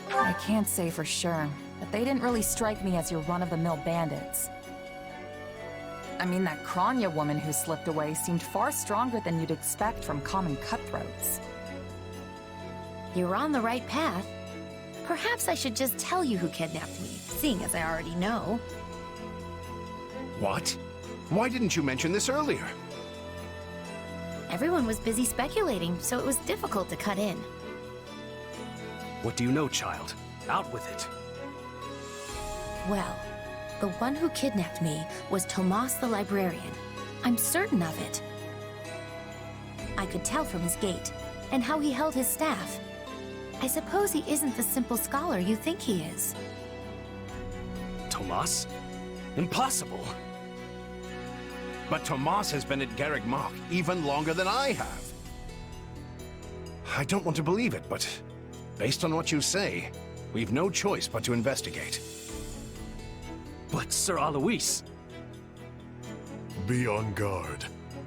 A: I can't say for sure, but they didn't really strike me as your run-of-the-mill bandits. I mean, that Kronya woman who slipped away seemed far stronger than you'd expect from common cutthroats.
B: You're on the right path. Perhaps I should just tell you who kidnapped me, seeing as I already know.
F: What? Why didn't you mention this earlier?
B: Everyone was busy speculating, so it was difficult to cut in.
T: What do you know, child? Out with it.
B: Well, the one who kidnapped me was Tomas the Librarian. I'm certain of it. I could tell from his gait, and how he held his staff. I suppose he isn't the simple scholar you think he is.
T: Tomas? Impossible!
F: But Tomas has been at Garreg Mach even longer than I have. I don't want to believe it, but based on what you say, we've no choice but to investigate.
T: But Sir Alois...
P: Be on guard.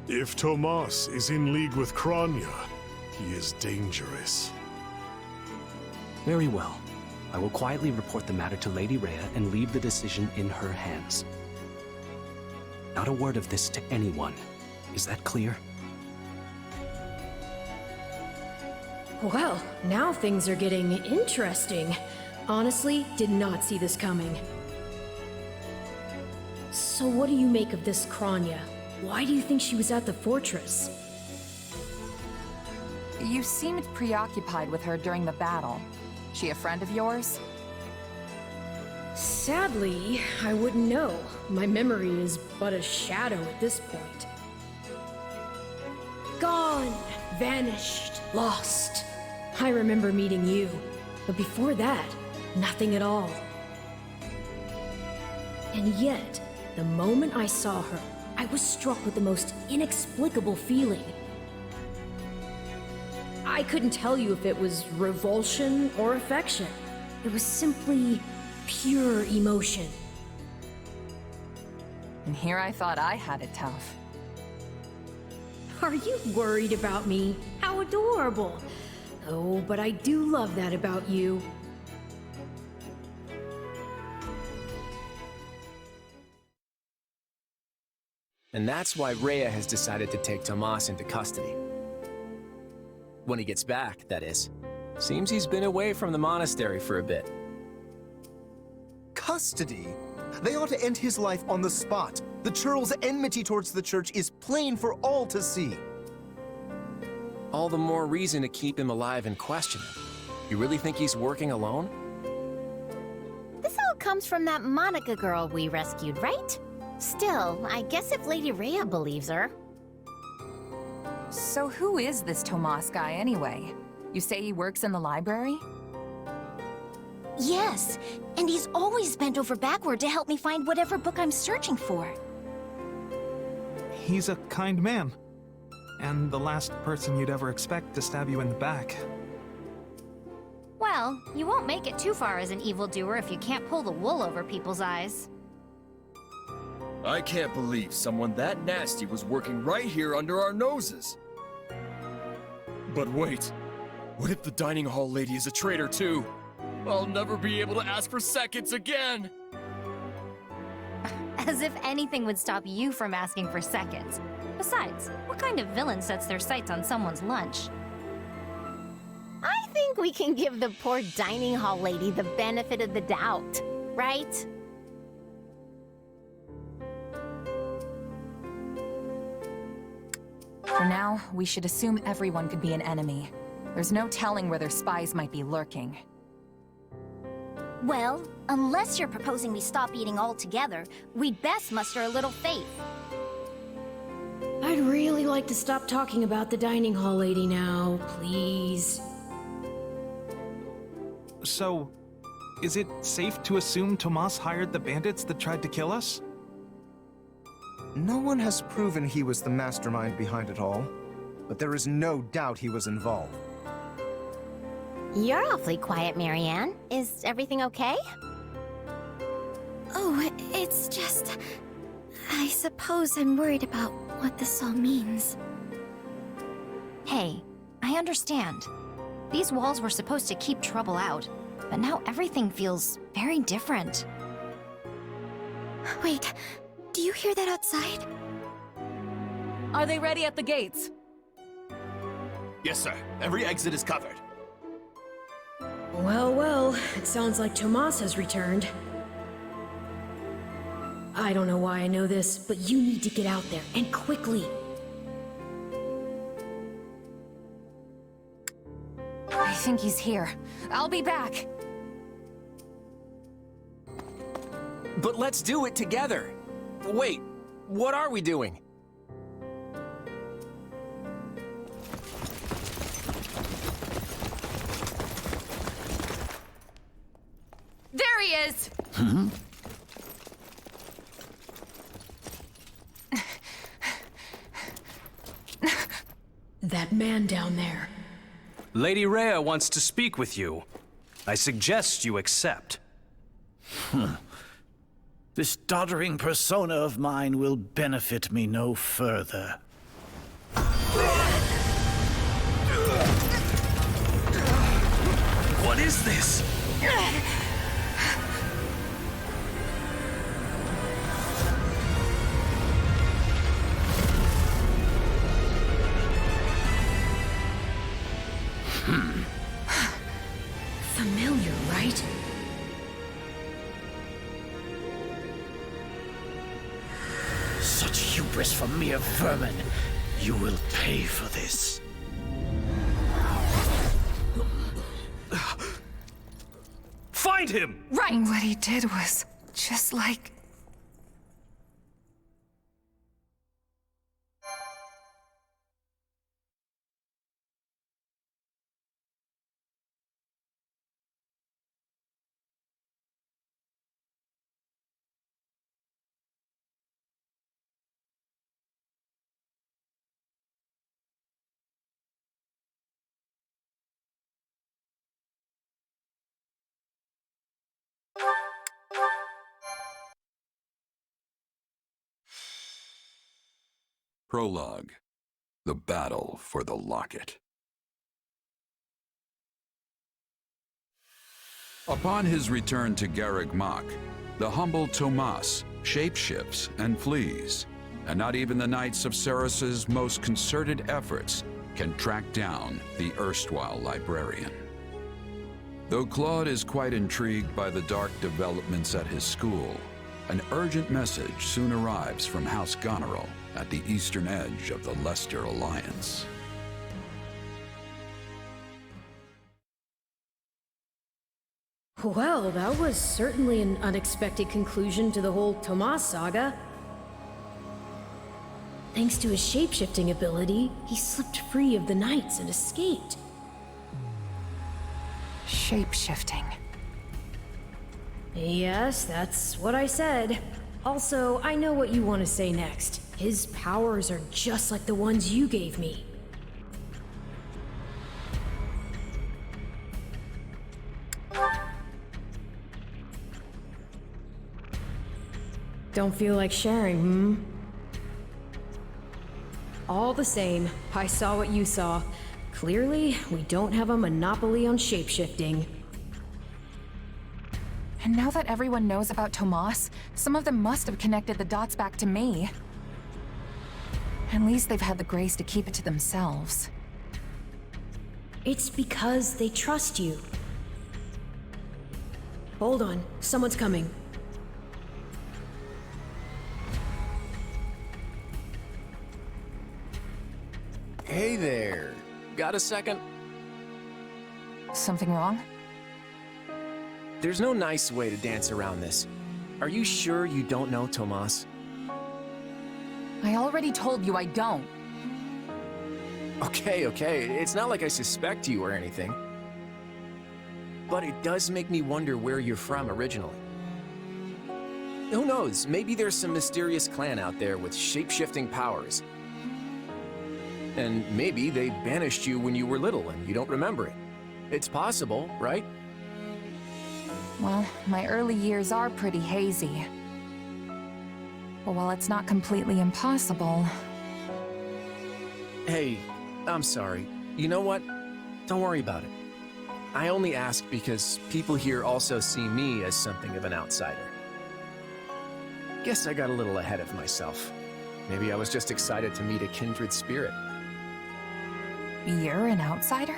P: If Tomas is in league with Kronya, he is dangerous.
T: Very well. I will quietly report the matter to Lady Rhea and leave the decision in her hands. Not a word of this to anyone. Is that clear?
E: Well, now things are getting interesting. Honestly, did not see this coming. So what do you make of this Kronya? Why do you think she was at the fortress?
A: You seemed preoccupied with her during the battle. She a friend of yours?
E: Sadly, I wouldn't know. My memory is but a shadow at this point. Gone, vanished, lost. I remember meeting you, but before that, nothing at all. And yet, the moment I saw her, I was struck with the most inexplicable feeling. I couldn't tell you if it was revulsion or affection. It was simply pure emotion.
A: And here I thought I had it tough.
E: Are you worried about me? How adorable! Oh, but I do love that about you.
D: And that's why Rhea has decided to take Tomas into custody. When he gets back, that is. Seems he's been away from the monastery for a bit.
V: Custody? They ought to end his life on the spot. The churl's enmity towards the church is plain for all to see.
D: All the more reason to keep him alive and question him. You really think he's working alone?
J: This all comes from that Monica girl we rescued, right? Still, I guess if Lady Rhea believes her.
A: So who is this Tomas guy anyway? You say he works in the library?
B: Yes, and he's always bent over backward to help me find whatever book I'm searching for.
Q: He's a kind man. And the last person you'd ever expect to stab you in the back.
R: Well, you won't make it too far as an evildoer if you can't pull the wool over people's eyes.
U: I can't believe someone that nasty was working right here under our noses. But wait, what if the dining hall lady is a traitor too? I'll never be able to ask for seconds again!
R: As if anything would stop you from asking for seconds. Besides, what kind of villain sets their sights on someone's lunch?
J: I think we can give the poor dining hall lady the benefit of the doubt, right?
A: For now, we should assume everyone could be an enemy. There's no telling where their spies might be lurking.
B: Well, unless you're proposing we stop eating altogether, we'd best muster a little faith.
E: I'd really like to stop talking about the dining hall lady now, please.
Q: So, is it safe to assume Tomas hired the bandits that tried to kill us?
K: No one has proven he was the mastermind behind it all, but there is no doubt he was involved.
J: You're awfully quiet, Marianne. Is everything okay?
B: Oh, it's just... I suppose I'm worried about what this all means.
R: Hey, I understand. These walls were supposed to keep trouble out, but now everything feels very different.
B: Wait, do you hear that outside?
A: Are they ready at the gates?
S: Yes, sir. Every exit is covered.
E: Well, well, it sounds like Tomas has returned. I don't know why I know this, but you need to get out there, and quickly.
A: I think he's here. I'll be back.
D: But let's do it together. Wait, what are we doing?
A: There he is!
E: That man down there.
T: Lady Rhea wants to speak with you. I suggest you accept.
C: This doddering persona of mine will benefit me no further.
T: What is this?
E: Familiar, right?
C: Such hubris from mere vermin. You will pay for this.
T: Find him!
A: Right! What he did was just like...
M: Prologue: The Battle for the Locket. Upon his return to Garreg Mach, the humble Tomas shapeshifts and flees, and not even the Knights of Ceres' most concerted efforts can track down the erstwhile librarian. Though Claude is quite intrigued by the dark developments at his school, an urgent message soon arrives from House Goneril at the eastern edge of the Leicester Alliance.
E: Well, that was certainly an unexpected conclusion to the whole Tomas saga. Thanks to his shapeshifting ability, he slipped free of the Knights and escaped.
A: Shape-shifting.
E: Yes, that's what I said. Also, I know what you want to say next. His powers are just like the ones you gave me. Don't feel like sharing, hmm? All the same, I saw what you saw. Clearly, we don't have a monopoly on shapeshifting.
A: And now that everyone knows about Tomas, some of them must have connected the dots back to me. At least they've had the grace to keep it to themselves.
E: It's because they trust you. Hold on, someone's coming.
D: Hey there. Got a second?
A: Something wrong?
D: There's no nice way to dance around this. Are you sure you don't know Tomas?
A: I already told you I don't.
D: Okay. It's not like I suspect you or anything. But it does make me wonder where you're from originally. Who knows, maybe there's some mysterious clan out there with shape-shifting powers. And maybe they banished you when you were little and you don't remember it. It's possible, right?
A: Well, my early years are pretty hazy. But while it's not completely impossible...
D: Hey, I'm sorry. You know what? Don't worry about it. I only ask because people here also see me as something of an outsider. Guess I got a little ahead of myself. Maybe I was just excited to meet a kindred spirit.
A: You're an outsider?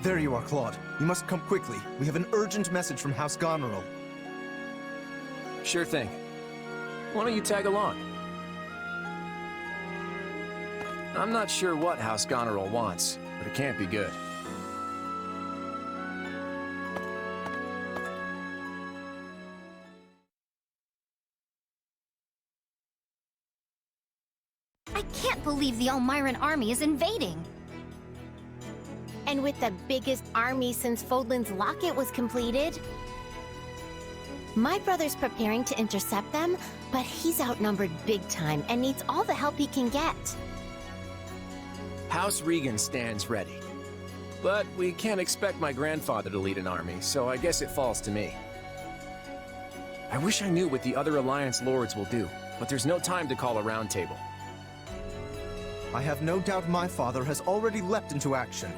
K: There you are, Claude. You must come quickly. We have an urgent message from House Goneril.
D: Sure thing. Why don't you tag along? I'm not sure what House Goneril wants, but it can't be good.
R: I can't believe the Elmyran army is invading.
J: And with the biggest army since Fodlan's Locket was completed. My brother's preparing to intercept them, but he's outnumbered big time and needs all the help he can get.
D: House Regan stands ready. But we can't expect my grandfather to lead an army, so I guess it falls to me. I wish I knew what the other Alliance lords will do, but there's no time to call a roundtable.
K: I have no doubt my father has already leapt into action,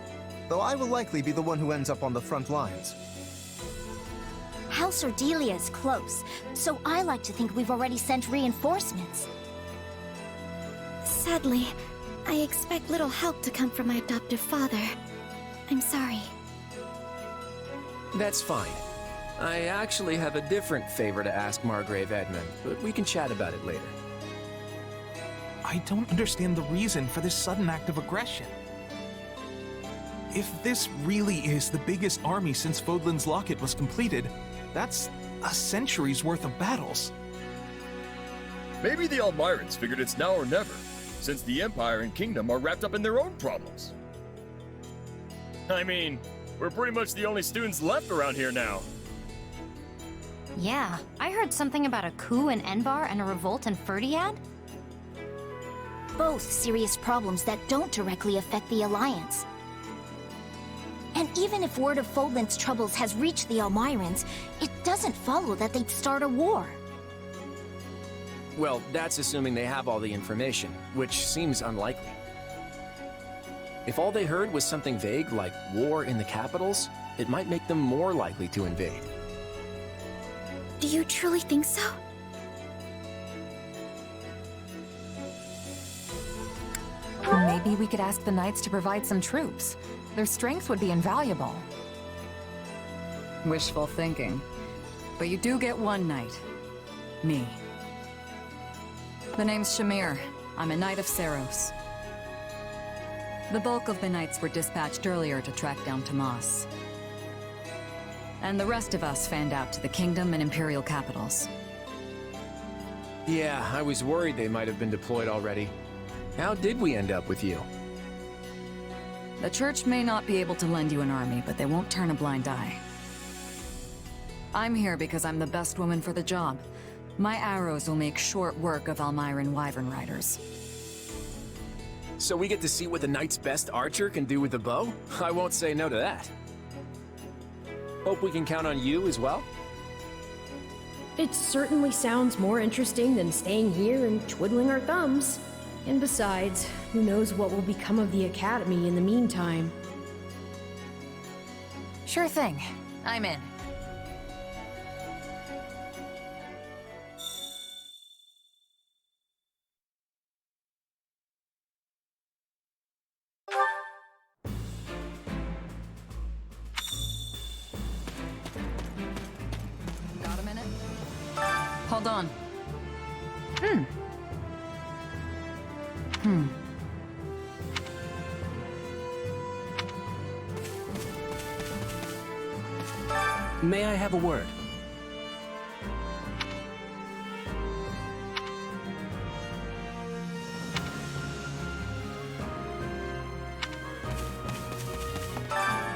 K: though I will likely be the one who ends up on the front lines.
R: House Ordelia is close, so I like to think we've already sent reinforcements.
L: Sadly, I expect little help to come from my adoptive father. I'm sorry.
D: That's fine. I actually have a different favor to ask Margrave Edmund, but we can chat about it later.
Q: I don't understand the reason for this sudden act of aggression. If this really is the biggest army since Fodlan's Locket was completed, that's a century's worth of battles.
U: Maybe the Elmyrans figured it's now or never, since the Empire and Kingdom are wrapped up in their own problems. I mean, we're pretty much the only students left around here now.
R: Yeah, I heard something about a coup in Enbar and a revolt in Ferdiad. Both serious problems that don't directly affect the Alliance. And even if word of Fodlan's troubles has reached the Elmyrans, it doesn't follow that they'd start a war.
D: Well, that's assuming they have all the information, which seems unlikely. If all they heard was something vague like war in the capitals, it might make them more likely to invade.
L: Do you truly think so?
A: Maybe we could ask the Knights to provide some troops. Their strength would be invaluable.
N: Wishful thinking. But you do get one knight. Me. The name's Shamir. I'm a Knight of Seiros. The bulk of the Knights were dispatched earlier to track down Tomas. And the rest of us fanned out to the Kingdom and Imperial capitals.
D: Yeah, I was worried they might have been deployed already. How did we end up with you?
N: The church may not be able to lend you an army, but they won't turn a blind eye. I'm here because I'm the best woman for the job. My arrows will make short work of Almyran Wyvern Riders.
D: So we get to see what the knight's best archer can do with the bow? I won't say no to that. Hope we can count on you as well?
E: It certainly sounds more interesting than staying here and twiddling our thumbs. And besides, who knows what will become of the Academy in the meantime.
A: Sure thing. I'm in.
N: Got a minute? Hold on.
T: May I have a word?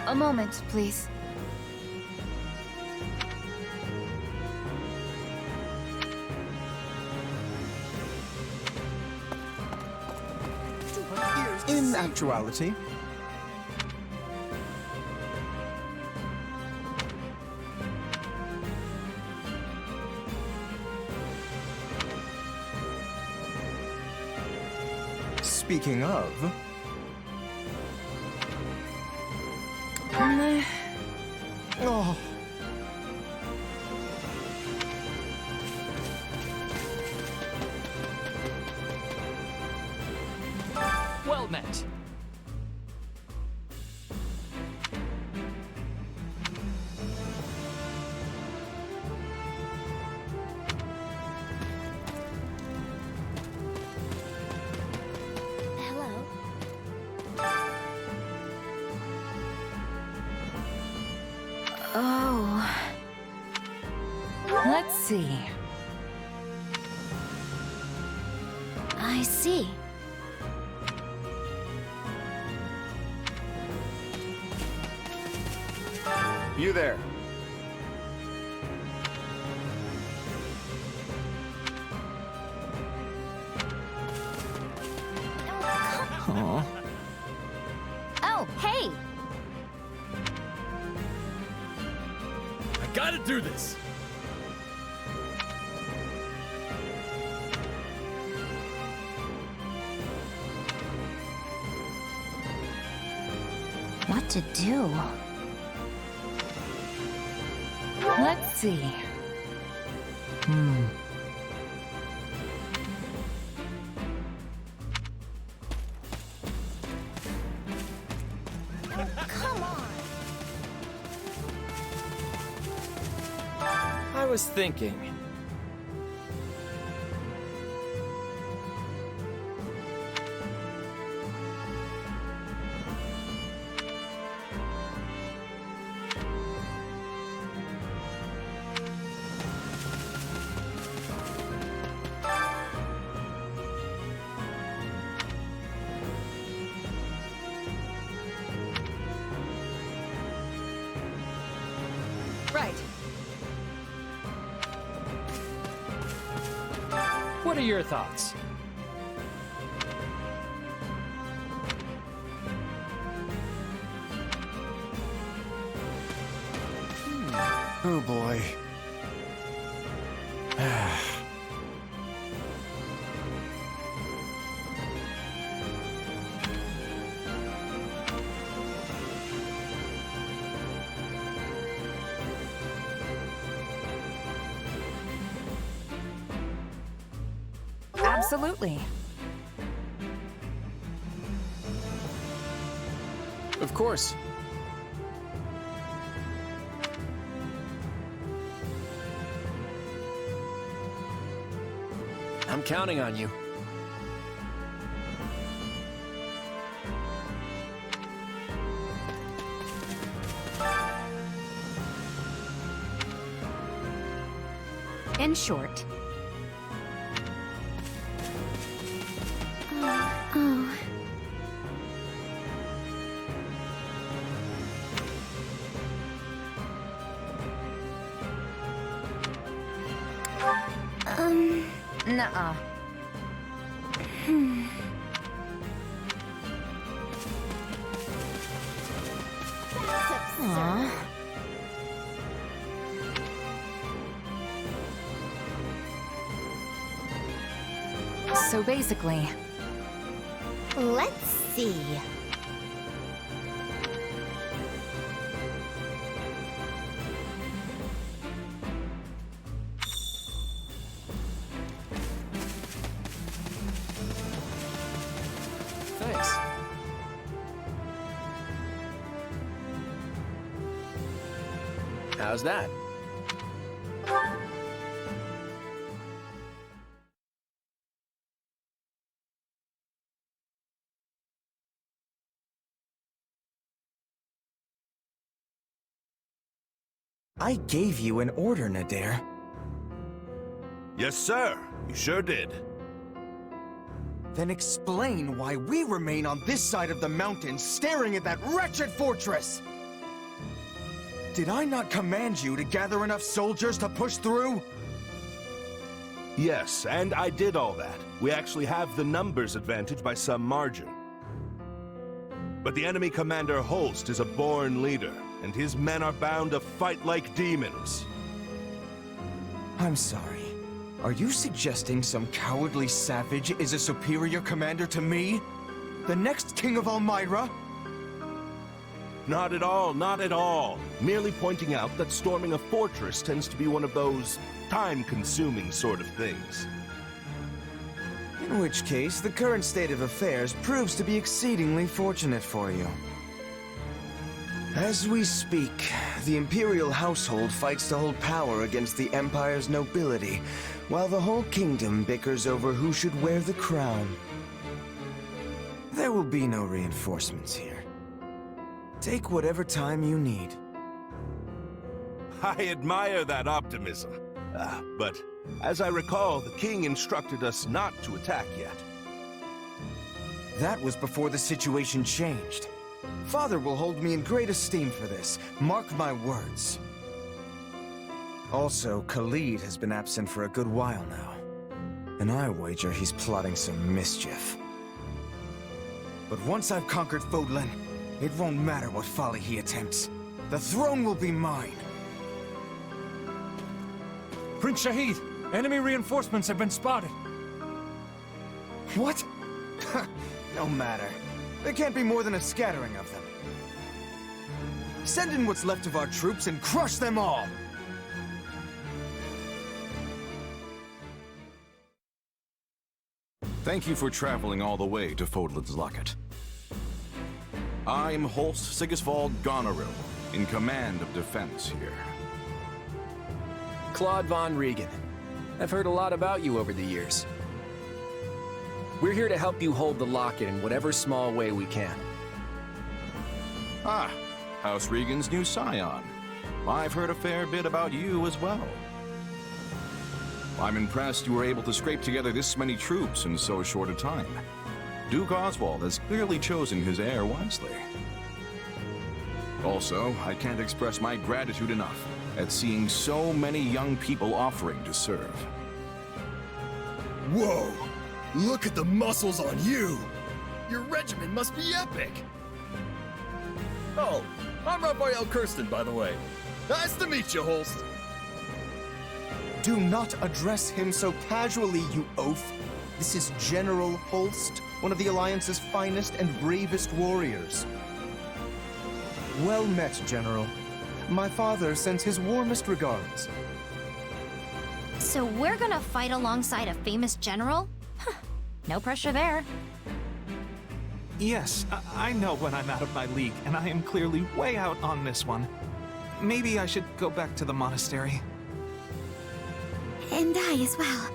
L: A moment, please.
K: In actuality, speaking of, oh,
G: Well met.
L: Hello?
A: Oh. Let's see.
L: I see.
D: You there.
K: Aw.
R: Oh, hey!
U: I gotta do this!
R: What to do?
A: Let's see.
R: Come on!
U: I was thinking.
A: Right.
G: What are your thoughts?
K: Oh boy.
A: Absolutely.
D: Of course. I'm counting on you.
A: In short, Nuh-uh.
J: Aww.
A: So basically...
J: Let's see.
D: Thanks. How's that?
H: I gave you an order, Nadir.
S: Yes, sir. You sure did.
H: Then explain why we remain on this side of the mountain staring at that wretched fortress! Did I not command you to gather enough soldiers to push through?
S: Yes, and I did all that. We actually have the numbers advantage by some margin. But the enemy commander Holst is a born leader, and his men are bound to fight like demons.
H: I'm sorry. Are you suggesting some cowardly savage is a superior commander to me? The next king of Almyra?
S: Not at all, not at all. Merely pointing out that storming a fortress tends to be one of those time-consuming sort of things.
H: In which case, the current state of affairs proves to be exceedingly fortunate for you. As we speak, the Imperial household fights to hold power against the Empire's nobility, while the whole kingdom bickers over who should wear the crown. There will be no reinforcements here. Take whatever time you need.
S: I admire that optimism. But as I recall, the king instructed us not to attack yet.
H: That was before the situation changed. Father will hold me in great esteem for this. Mark my words. Also, Khalid has been absent for a good while now. And I wager he's plotting some mischief. But once I've conquered Fodlan, it won't matter what folly he attempts. The throne will be mine.
O: Prince Shahid, enemy reinforcements have been spotted.
H: What? No matter. There can't be more than a scattering of them. Send in what's left of our troops and crush them all!
W: Thank you for traveling all the way to Fodlan's Locket. I'm Holst Sigisvald Goneril, in command of defense here.
D: Claude von Regan. I've heard a lot about you over the years. We're here to help you hold the locket in whatever small way we can.
W: Ah, House Regan's new scion. I've heard a fair bit about you as well. I'm impressed you were able to scrape together this many troops in so short a time. Duke Oswald has clearly chosen his heir wisely. Also, I can't express my gratitude enough at seeing so many young people offering to serve.
U: Whoa! Look at the muscles on you! Your regiment must be epic! Oh, I'm Raphael Kirsten, by the way. Nice to meet you, Holst.
V: Do not address him so casually, you oaf. This is General Holst, one of the Alliance's finest and bravest warriors. Well met, General. My father sends his warmest regards.
R: So we're gonna fight alongside a famous general? Huh. No pressure there.
Q: Yes, I know when I'm out of my league, and I am clearly way out on this one. Maybe I should go back to the monastery.
L: And I as well.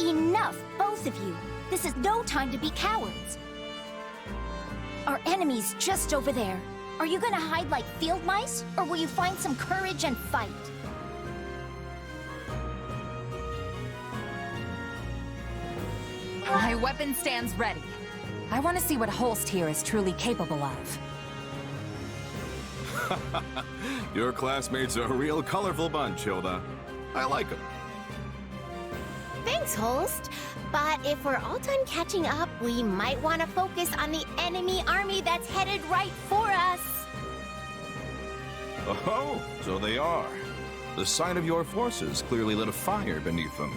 R: Enough, both of you. This is no time to be cowards. Our enemy's just over there. Are you gonna hide like field mice, or will you find some courage and fight?
A: My weapon stands ready. I want to see what Holst here is truly capable of.
W: Your classmates are a real colorful bunch, Hilda. I like them.
J: Thanks, Holst. But if we're all done catching up, we might want to focus on the enemy army that's headed right for us.
W: Oh, so they are. The sight of your forces clearly lit a fire beneath them.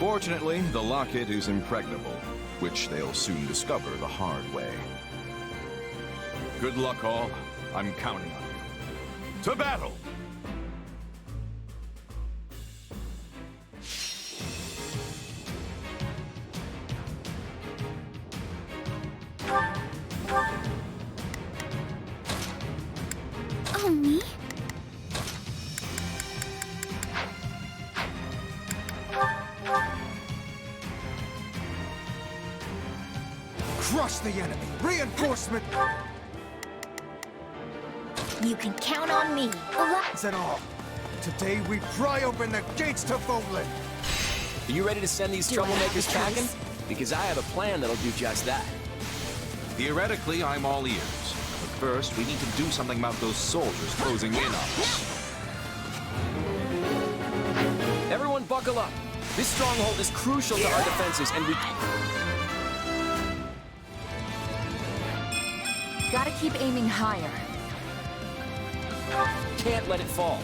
W: Fortunately, the locket is impregnable, which they'll soon discover the hard way. Good luck, all. I'm counting on you.
S: To battle!
L: Oh, me?
V: Crush the enemy! Reinforcement!
J: You can count on me.
V: Is that all? Today we pry open the gates to Fodlan!
D: Are you ready to send these troublemakers packing? Because I have a plan that'll do just that.
W: Theoretically, I'm all ears. But first, we need to do something about those soldiers closing in on us.
D: Everyone buckle up. This stronghold is crucial to our defenses, and we...
A: Gotta keep aiming higher.
D: Can't let it fall.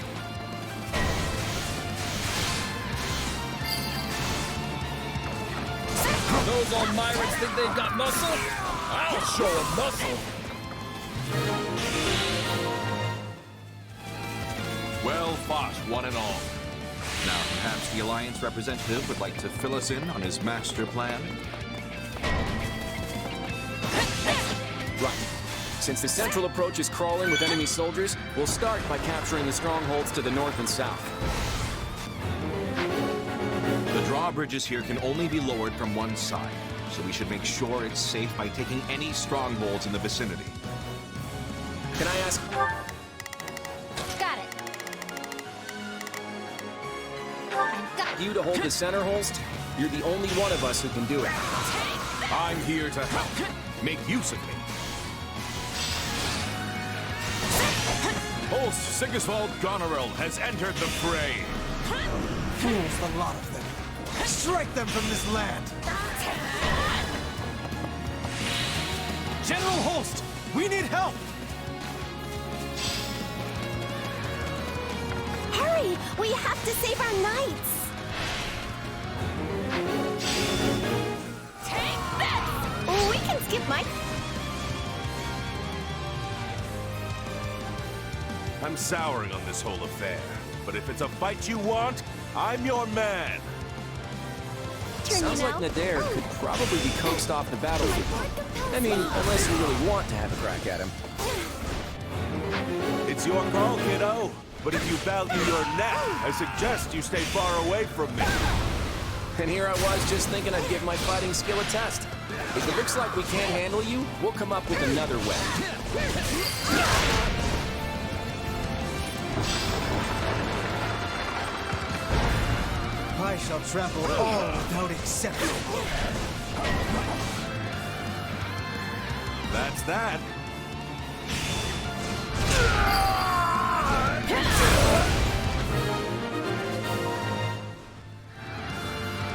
U: Those Almirans think they've got muscle? I'll show them muscle.
W: Well fought, one and all. Now, perhaps the Alliance representative would like to fill us in on his master plan?
D: Right. Since the central approach is crawling with enemy soldiers, we'll start by capturing the strongholds to the north and south.
W: The drawbridges here can only be lowered from one side, so we should make sure it's safe by taking any strongholds in the vicinity.
D: Can I ask...
R: Got it.
D: you to hold the center, Holst? You're the only one of us who can do it.
S: I'm here to help. Make use of me. Holst Sigisvald Goneril has entered the fray.
V: Fools, the lot of them. Strike them from this land!
O: General Holst, we need help!
J: Hurry! We have to save our knights! Take this! We can skip my...
S: I'm souring on this whole affair, but if it's a fight you want, I'm your man.
D: Sounds like Nadir could probably be coaxed off the battlefield. I mean, unless you really want to have a crack at him.
S: It's your call, kiddo. But if you value your neck, I suggest you stay far away from me.
D: And here I was just thinking I'd give my fighting skill a test. If it looks like we can't handle you, we'll come up with another way.
V: I shall trample all without exception.
S: That's that.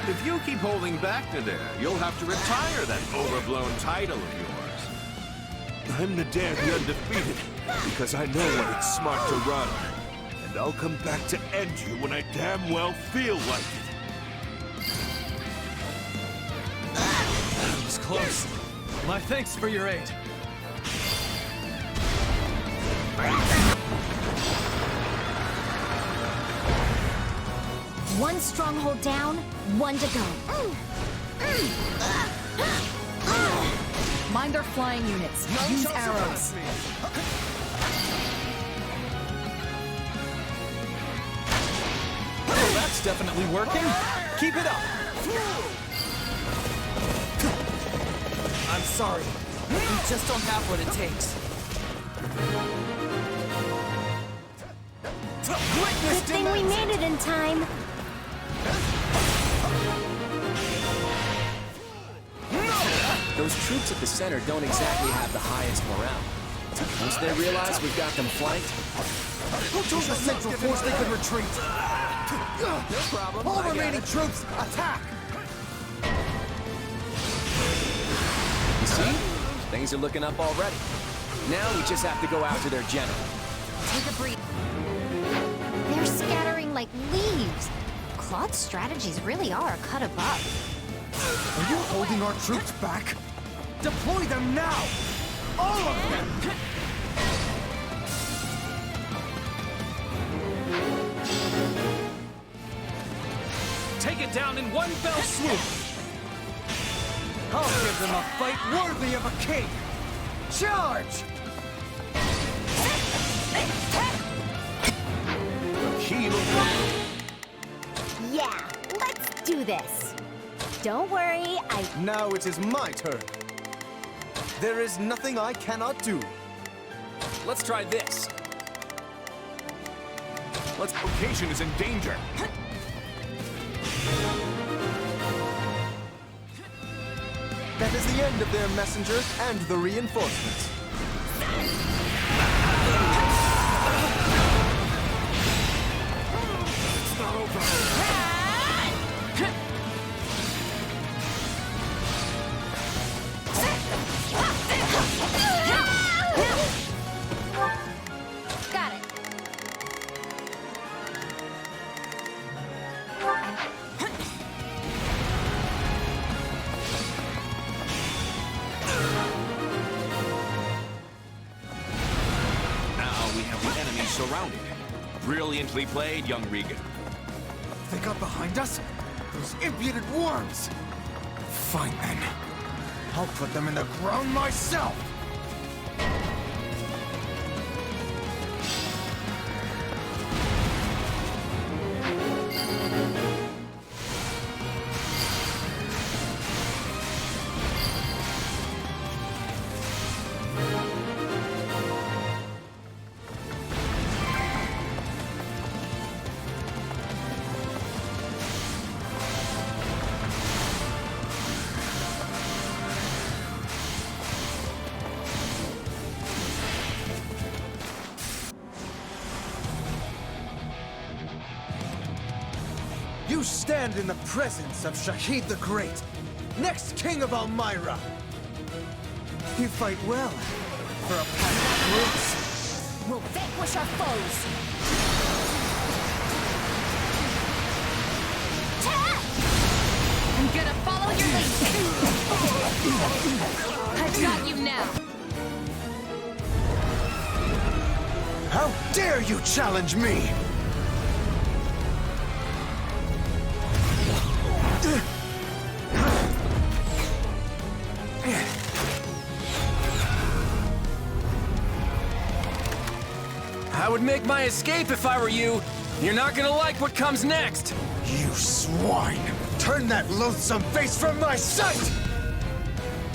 W: If you keep holding back Nadir, you'll have to retire that overblown title of yours.
S: I'm Nadir the Undefeated, because I know when it's smart to run. And I'll come back to end you when I damn well feel like it.
O: That was close. My thanks for your aid.
B: One stronghold down, one to go.
A: Mind their flying units. Use arrows.
O: Oh, that's definitely working. Keep it up.
V: I'm sorry. We just don't have what it takes.
J: Good thing we made it in time.
D: Those troops at the center don't exactly have the highest morale. Once they realize we've got them flanked...
V: Who told the Central Force they could retreat?
D: No problem.
V: All
D: I got
V: remaining
D: it.
V: troops, attack!
D: You see? Things are looking up already. Now we just have to go after their general.
R: Take a breath. They're scattering like leaves. Claude's strategies really are a cut above.
V: Are you holding our troops back? Deploy them now! All of them!
O: Take it down in one fell swoop!
V: I'll give them a fight worthy of a king! Charge!
J: Yeah, let's do this. Don't worry,
V: Now it is my turn. There is nothing I cannot do.
D: Let's try this.
Q: Location is in danger.
V: That is the end of their messenger and the reinforcements.
Q: It's not over.
R: Got it.
Q: Now we have the enemy surrounded. Brilliantly played, young Regan.
V: They got behind us? Those impudent worms! Fine then. I'll put them in the ground myself! You stand in the presence of Shahid the Great, next king of Elmyra. You fight well for a pack of brutes.
R: We'll vanquish our foes. I'm gonna follow your lead. I've got you now.
V: How dare you challenge me!
D: I would make my escape if I were you. You're not gonna like what comes next.
V: You swine! Turn that loathsome face from my sight!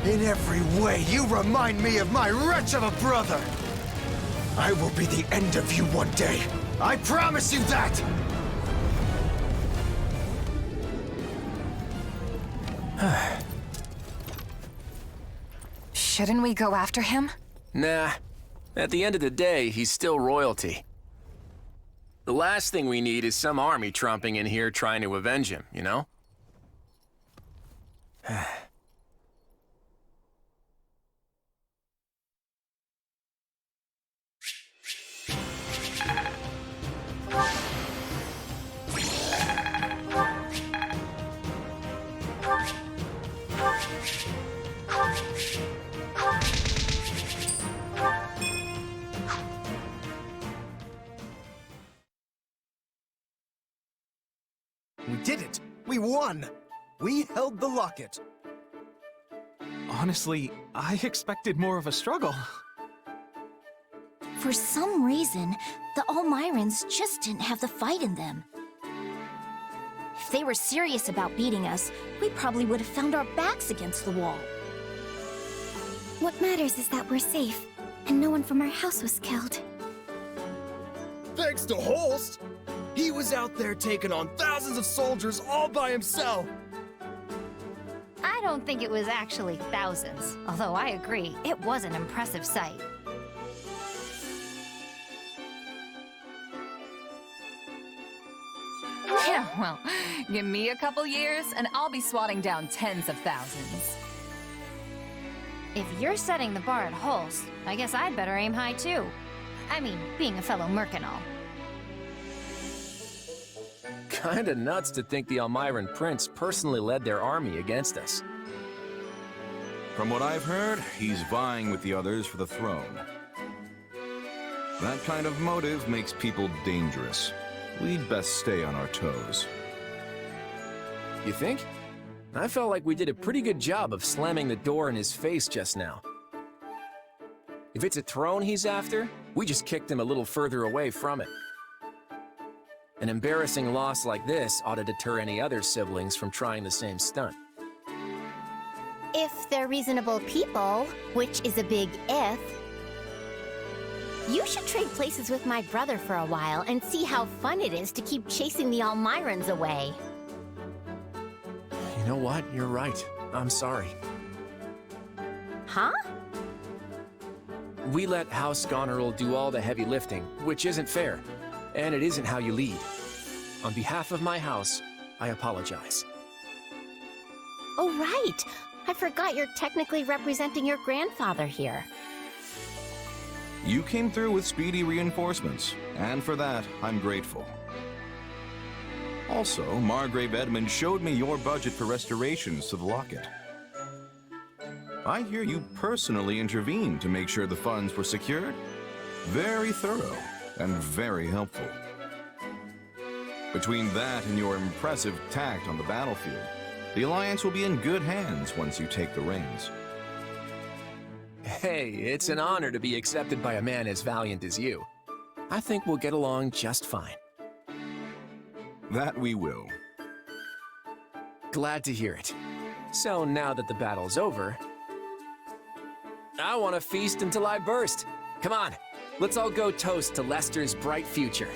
V: In every way, you remind me of my wretch of a brother! I will be the end of you one day. I promise you that!
A: Shouldn't we go after him?
D: Nah. At the end of the day, he's still royalty. The last thing we need is some army tromping in here trying to avenge him, you know?
V: We did it! We won! We held the locket.
Q: Honestly, I expected more of a struggle.
B: For some reason, the Elmyrans just didn't have the fight in them. If they were serious about beating us, we probably would have found our backs against the wall.
L: What matters is that we're safe, and no one from our house was killed.
U: Thanks to Holst! He was out there taking on thousands of soldiers all by himself!
R: I don't think it was actually thousands, although I agree, it was an impressive sight.
A: Well, give me a couple years, and I'll be swatting down tens of thousands.
R: If you're setting the bar at Holst, I guess I'd better aim high too. I mean, being a fellow merc and all.
D: Kinda nuts to think the Elmyran Prince personally led their army against us.
W: From what I've heard, he's vying with the others for the throne. That kind of motive makes people dangerous. We'd best stay on our toes.
D: You think? I felt like we did a pretty good job of slamming the door in his face just now. If it's a throne he's after, we just kicked him a little further away from it. An embarrassing loss like this ought to deter any other siblings from trying the same stunt.
J: If they're reasonable people, which is a big if, you should trade places with my brother for a while and see how fun it is to keep chasing the Elmyrans away.
D: You know what? You're right. I'm sorry.
J: Huh?
D: We let House Goneril do all the heavy lifting, which isn't fair. And it isn't how you lead. On behalf of my house, I apologize.
J: Oh, right. I forgot you're technically representing your grandfather here.
W: You came through with speedy reinforcements, and for that, I'm grateful. Also, Margrave Edmund showed me your budget for restorations to the locket. I hear you personally intervened to make sure the funds were secured. Very thorough and very helpful. Between that and your impressive tact on the battlefield, the Alliance will be in good hands once you take the reins.
D: Hey, it's an honor to be accepted by a man as valiant as you. I think we'll get along just fine.
W: That we will.
D: Glad to hear it. So now that the battle's over, I want to feast until I burst. Come on, let's all go toast to Leicester's bright future.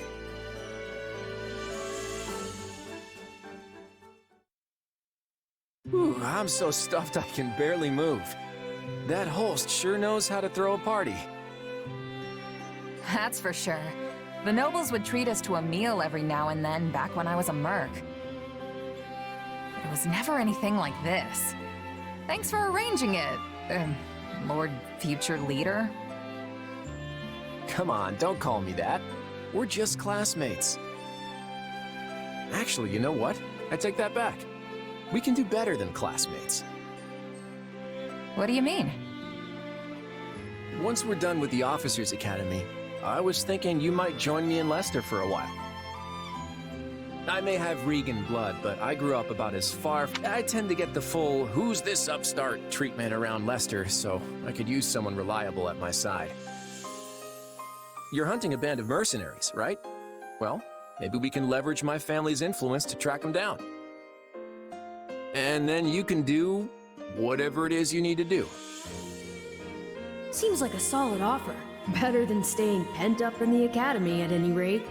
D: Ooh, I'm so stuffed I can barely move. That Holst sure knows how to throw a party.
A: That's for sure. The nobles would treat us to a meal every now and then back when I was a merc. It was never anything like this. Thanks for arranging it, Lord Future Leader.
D: Come on, don't call me that. We're just classmates. Actually, you know what? I take that back. We can do better than classmates.
A: What do you mean?
D: Once we're done with the Officers' Academy, I was thinking you might join me in Leicester for a while. I may have Regan blood, but I grew up about as far... I tend to get the full, who's this upstart treatment around Leicester, so I could use someone reliable at my side. You're hunting a band of mercenaries, right? Well, maybe we can leverage my family's influence to track them down. And then you can do whatever it is you need to do.
E: Seems like a solid offer. Better than staying pent up in the academy, at any rate.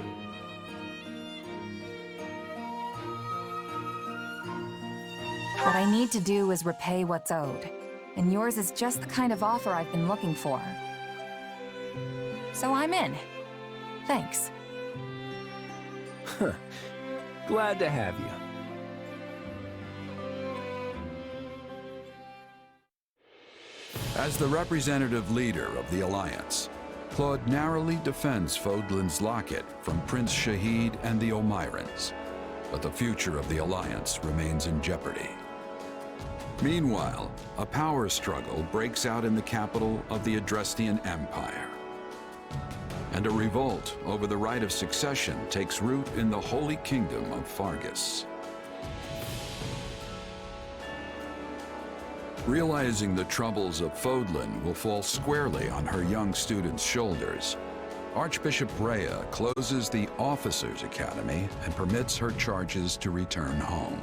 A: What I need to do is repay what's owed, and yours is just the kind of offer I've been looking for. So I'm in. Thanks.
D: Glad to have you.
M: As the representative leader of the Alliance, Claude narrowly defends Fodlan's locket from Prince Shahid and the Elmyrans, but the future of the Alliance remains in jeopardy. Meanwhile, a power struggle breaks out in the capital of the Adrestian Empire, and a revolt over the right of succession takes root in the Holy Kingdom of Faerghus. Realizing the troubles of Fodlan will fall squarely on her young students' shoulders, Archbishop Rhea closes the Officers' Academy and permits her charges to return home.